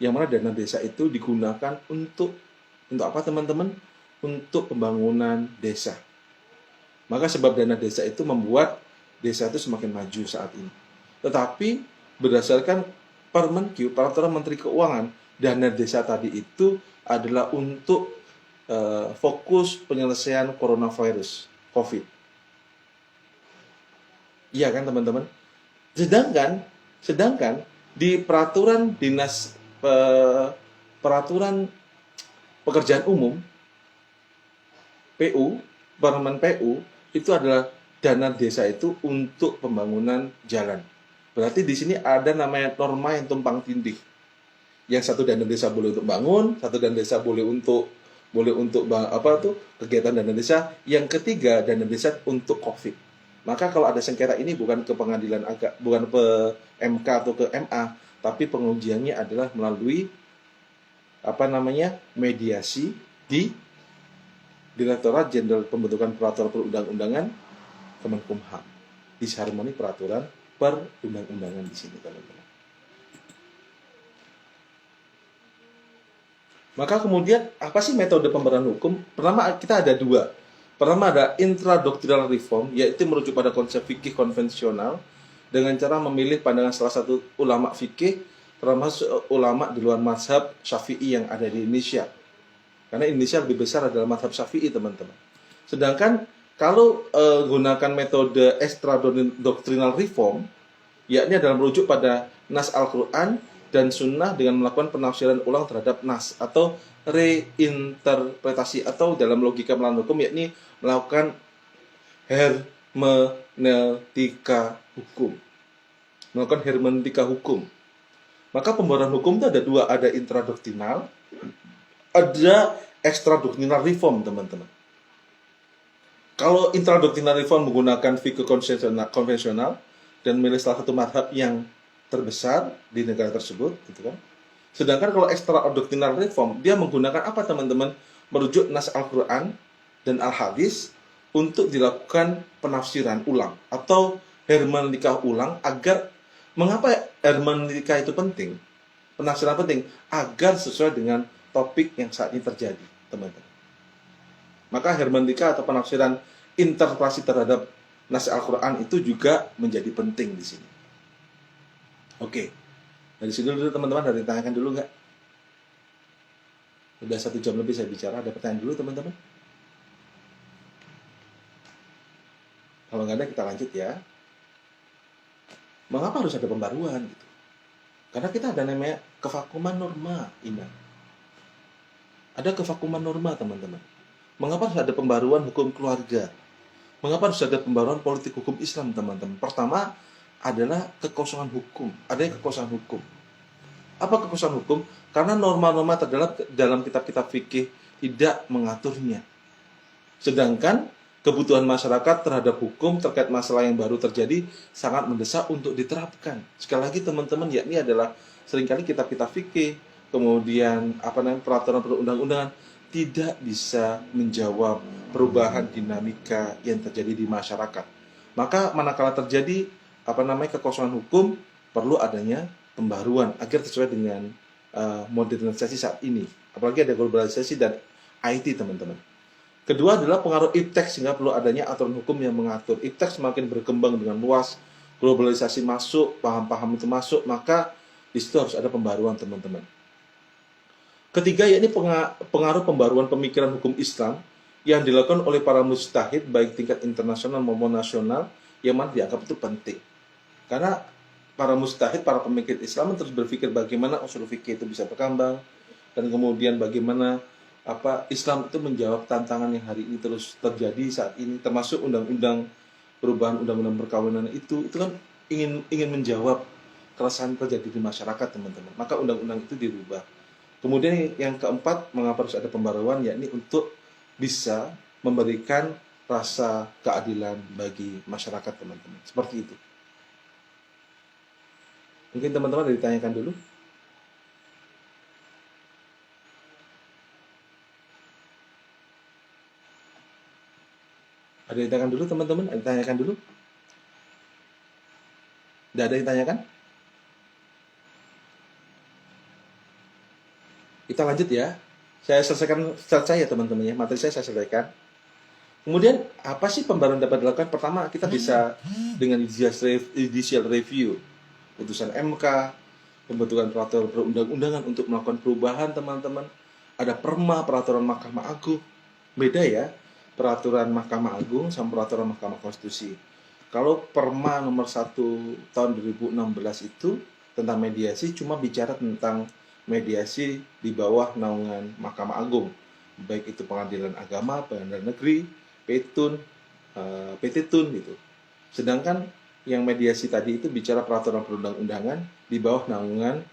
Speaker 1: Yang mana dana desa itu digunakan untuk apa teman-teman? Untuk pembangunan desa. Maka sebab dana desa itu membuat desa itu semakin maju saat ini. Tetapi berdasarkan Permenkyu, Peraturan Menteri Keuangan, dana desa tadi itu adalah untuk fokus penyelesaian coronavirus, COVID. Iya kan teman-teman? Sedangkan di peraturan dinas peraturan pekerjaan umum PU, Permen PU itu adalah dana desa itu untuk pembangunan jalan. Berarti di sini ada namanya norma yang tumpang tindih. Yang satu dana desa boleh untuk bangun, satu dana desa boleh untuk kegiatan dana desa, yang ketiga dana desa untuk COVID. Maka kalau ada sengketa ini bukan ke pengadilan bukan ke MK atau ke MA, tapi pengujiannya adalah melalui mediasi di Direktorat Jenderal Pembentukan Peraturan Perundang-undangan Kemenkumham. Disharmoni peraturan perundang-undangan di sini teman-teman. Maka kemudian apa sih metode pembenahan hukum? Pertama kita ada dua. Pertama ada intradoctrinal reform, yaitu merujuk pada konsep fikih konvensional dengan cara memilih pandangan salah satu ulama fikih, termasuk ulama di luar mazhab Syafi'i yang ada di Indonesia. Karena Indonesia lebih besar adalah mazhab Syafi'i teman-teman. Sedangkan kalau gunakan metode extradoctrinal reform, yakni adalah merujuk pada nas Al-Quran dan Sunnah dengan melakukan penafsiran ulang terhadap nas atau reinterpretasi, atau dalam logika melawan hukum yakni melakukan hermeneutika hukum. Melakukan hermeneutika hukum. Maka pembahasan hukum itu ada dua, ada intradoktrinal, ada extradoktrinal reform teman-teman. Kalau intradoktrinal reform menggunakan fikih konvensional dan memilih salah satu mazhab yang terbesar di negara tersebut, gitu kan. Sedangkan kalau extradoktrinal reform, dia menggunakan apa teman-teman? Merujuk nas Al-Quran dan Al-Hadis untuk dilakukan penafsiran ulang atau hermeneutika ulang. Agar mengapa hermeneutika itu penting? Penafsiran penting agar sesuai dengan topik yang saat ini terjadi, teman-teman. Maka hermeneutika atau penafsiran interpretasi terhadap nas Al-Quran itu juga menjadi penting di sini. Oke, dari sini dulu teman-teman, ada ditanyakan dulu nggak? Udah 1 jam lebih saya bicara, ada pertanyaan dulu teman-teman? Kalau nggak ada kita lanjut ya. Mengapa harus ada pembaruan gitu? Karena kita ada namanya kevakuman norma, Ina. Ada kevakuman norma teman-teman. Mengapa harus ada pembaruan hukum keluarga? Mengapa harus ada pembaruan politik hukum Islam teman-teman? Pertama adalah kekosongan hukum. Adanya kekosongan hukum. Apa kekosongan hukum? Karena norma-norma terdalam dalam kitab-kitab fikih tidak mengaturnya. Sedangkan kebutuhan masyarakat terhadap hukum terkait masalah yang baru terjadi sangat mendesak untuk diterapkan. Sekali lagi teman-teman, yakni adalah seringkali kitab-kitab fikih, kemudian peraturan perundang-undangan tidak bisa menjawab perubahan dinamika yang terjadi di masyarakat. Maka manakala terjadi kekosongan hukum, perlu adanya pembaruan agar sesuai dengan modernisasi saat ini. Apalagi ada globalisasi dan IT teman-teman. Kedua adalah pengaruh iptek, sehingga perlu adanya aturan hukum yang mengatur. Iptek semakin berkembang dengan luas, globalisasi masuk, paham-paham itu masuk, maka di situ harus ada pembaruan teman-teman. Ketiga, yakni pengaruh pembaruan pemikiran hukum Islam yang dilakukan oleh para mujtahid baik tingkat internasional maupun nasional, yang mana dianggap itu penting. Karena para mujtahid, para pemikir Islam terus berpikir bagaimana usul fikih itu bisa berkembang, dan kemudian bagaimana Islam itu menjawab tantangan yang hari ini terus terjadi saat ini, termasuk undang-undang perubahan undang-undang perkawinan itu kan ingin menjawab keresahan terjadi di masyarakat teman-teman. Maka undang-undang itu dirubah. Kemudian yang keempat, mengapa harus ada pembaruan, yakni untuk bisa memberikan rasa keadilan bagi masyarakat teman-teman. Seperti itu. Mungkin teman-teman ada ditanyakan dulu. Ada yang ditanyakan dulu teman-teman? Ada yang ditanyakan dulu? Tidak ada yang ditanyakan? Kita lanjut ya. Saya selesaikan ya teman-teman ya. Materi saya selesaikan. Kemudian apa sih pembaruan dapat dilakukan? Pertama, kita bisa dengan judicial review, putusan MK, pembentukan peraturan perundang-undangan untuk melakukan perubahan teman-teman. Ada peraturan Mahkamah Agung. Beda ya, peraturan Mahkamah Agung sama peraturan Mahkamah Konstitusi. Kalau Perma nomor 1 tahun 2016 itu tentang mediasi cuma bicara tentang mediasi di bawah naungan Mahkamah Agung, baik itu pengadilan agama, pengadilan negeri, petun, petitun gitu. Sedangkan yang mediasi tadi itu bicara peraturan perundang-undangan di bawah naungan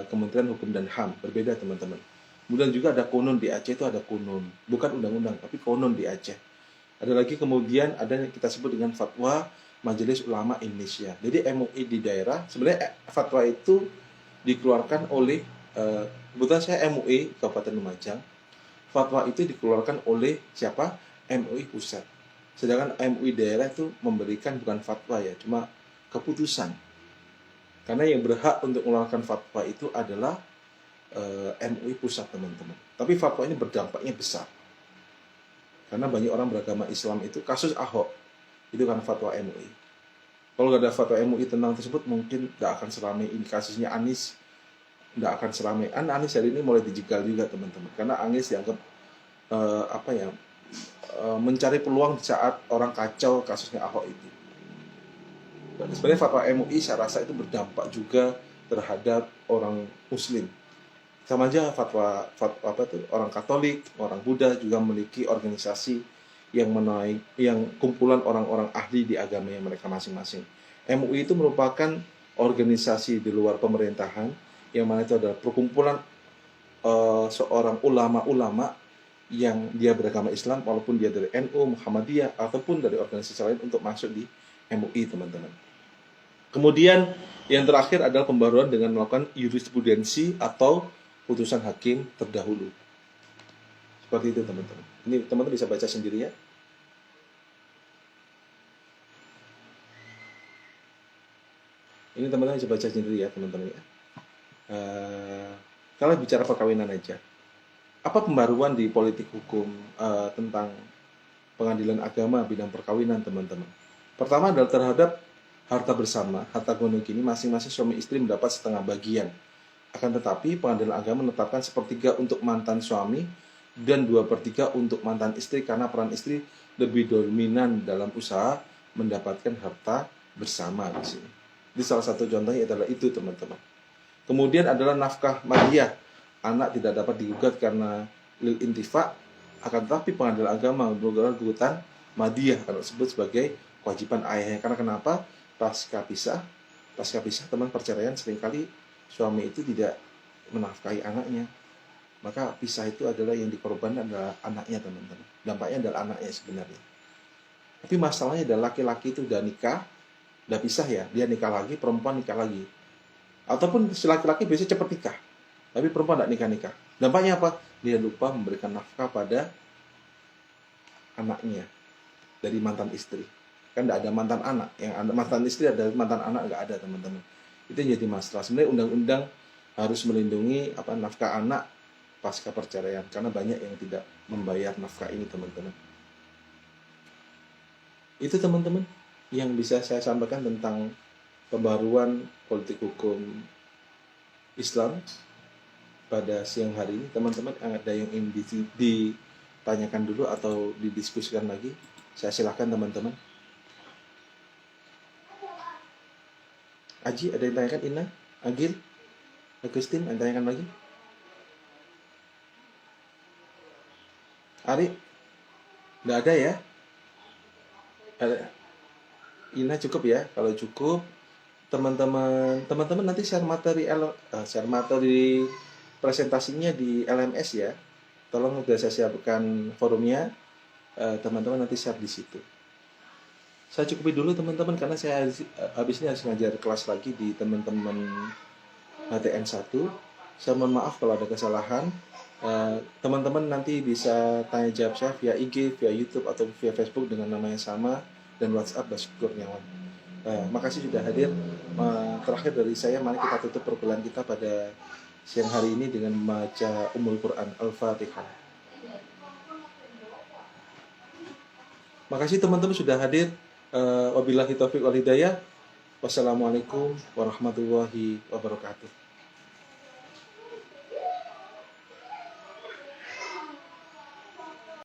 Speaker 1: Kementerian Hukum dan HAM. Berbeda teman-teman. Kemudian juga ada konon di Aceh, itu ada konon, bukan undang-undang tapi konon di Aceh. Ada lagi kemudian ada yang kita sebut dengan fatwa Majelis Ulama Indonesia. Jadi MUI di daerah, sebenarnya fatwa itu dikeluarkan oleh kebetulan saya MUI Kabupaten Lumajang. Fatwa itu dikeluarkan oleh siapa? MUI pusat. Sedangkan MUI daerah itu memberikan bukan fatwa ya, cuma keputusan. Karena yang berhak untuk mengeluarkan fatwa itu adalah MUI pusat teman-teman. Tapi fatwa ini berdampaknya besar. Karena banyak orang beragama Islam itu, kasus Ahok itu karena fatwa MUI. Kalau nggak ada fatwa MUI tentang tersebut, mungkin nggak akan seramai ini. Kasusnya Anies nggak akan seramai. Anies hari ini mulai dijegal juga teman-teman. Karena Anies dianggap mencari peluang di saat orang kacau kasusnya Ahok itu. Dan sebenarnya fatwa MUI saya rasa itu berdampak juga terhadap orang Muslim. Sama aja fatwa orang Katolik, orang Buddha juga memiliki organisasi yang kumpulan orang-orang ahli di agama yang mereka masing-masing. MUI itu merupakan organisasi di luar pemerintahan yang mana itu adalah perkumpulan seorang ulama-ulama yang dia beragama Islam, walaupun dia dari NU, Muhammadiyah, ataupun dari organisasi lain untuk masuk di MUI teman-teman. Kemudian yang terakhir adalah pembaruan dengan melakukan jurisprudensi atau putusan hakim terdahulu. Seperti itu teman-teman. Ini teman-teman bisa baca sendiri ya. Ini teman-teman bisa baca sendiri ya teman-teman ya. Kalau bicara perkawinan aja, apa pembaruan di politik hukum tentang pengadilan agama bidang perkawinan teman-teman? Pertama adalah terhadap harta bersama, harta gonok ini masing-masing suami istri mendapat setengah bagian. Akan tetapi pengadilan agama menetapkan sepertiga untuk mantan suami dan 2/3 untuk mantan istri karena peran istri lebih dominan dalam usaha mendapatkan harta bersama di sini. Jadi salah satu contohnya adalah itu, teman-teman. Kemudian adalah nafkah madiyah. Anak tidak dapat digugat karena lil intifa, akan tetapi pengadilan agama menggugat gugatan madiyah karena disebut sebagai kewajiban ayahnya. Karena kenapa? Pasca pisah teman perceraian seringkali suami itu tidak menafkahi anaknya. Maka pisah itu adalah yang dikorbankan adalah anaknya, teman-teman. Dampaknya adalah anaknya sebenarnya. Tapi masalahnya adalah laki-laki itu udah nikah, udah pisah ya, dia nikah lagi, perempuan nikah lagi. Ataupun si laki-laki biasanya cepat nikah, tapi perempuan tidak nikah-nikah. Dampaknya apa? Dia lupa memberikan nafkah pada anaknya dari mantan istri. Kan tidak ada mantan anak, yang ada mantan istri ada, mantan anak nggak ada, teman-teman. Itu jadi masalah. Sebenarnya undang-undang harus melindungi nafkah anak pasca perceraian, karena banyak yang tidak membayar nafkah ini, teman-teman. Itu, teman-teman, yang bisa saya sampaikan tentang pembaruan politik hukum Islam pada siang hari ini. Teman-teman, ada yang ingin ditanyakan dulu atau didiskusikan lagi? Saya silakan, teman-teman. Aji, ada yang tanyakan? Ina, Agil, Agustin, ada yang tanyakan lagi? Ari, nggak ada ya? Ada. Ina cukup ya? Kalau cukup, teman-teman nanti share materi presentasinya di LMS ya. Tolong udah saya siapkan forumnya, teman-teman nanti share di situ. Saya cukupi dulu, teman-teman, karena saya habis ini harus ngajar kelas lagi di teman-teman HTN 1. Saya mohon maaf kalau ada kesalahan. Teman-teman nanti bisa tanya jawab saya via IG, via YouTube, atau via Facebook dengan nama yang sama, dan WhatsApp Basuki Kurniawan. Makasih sudah hadir. Terakhir dari saya, mari kita tutup perkuliahan kita pada siang hari ini dengan membaca Ummul Quran Al-Fatihah. Makasih teman-teman sudah hadir. Wabillahi taufiq wal hidayah. Wassalamualaikum warahmatullahi wabarakatuh.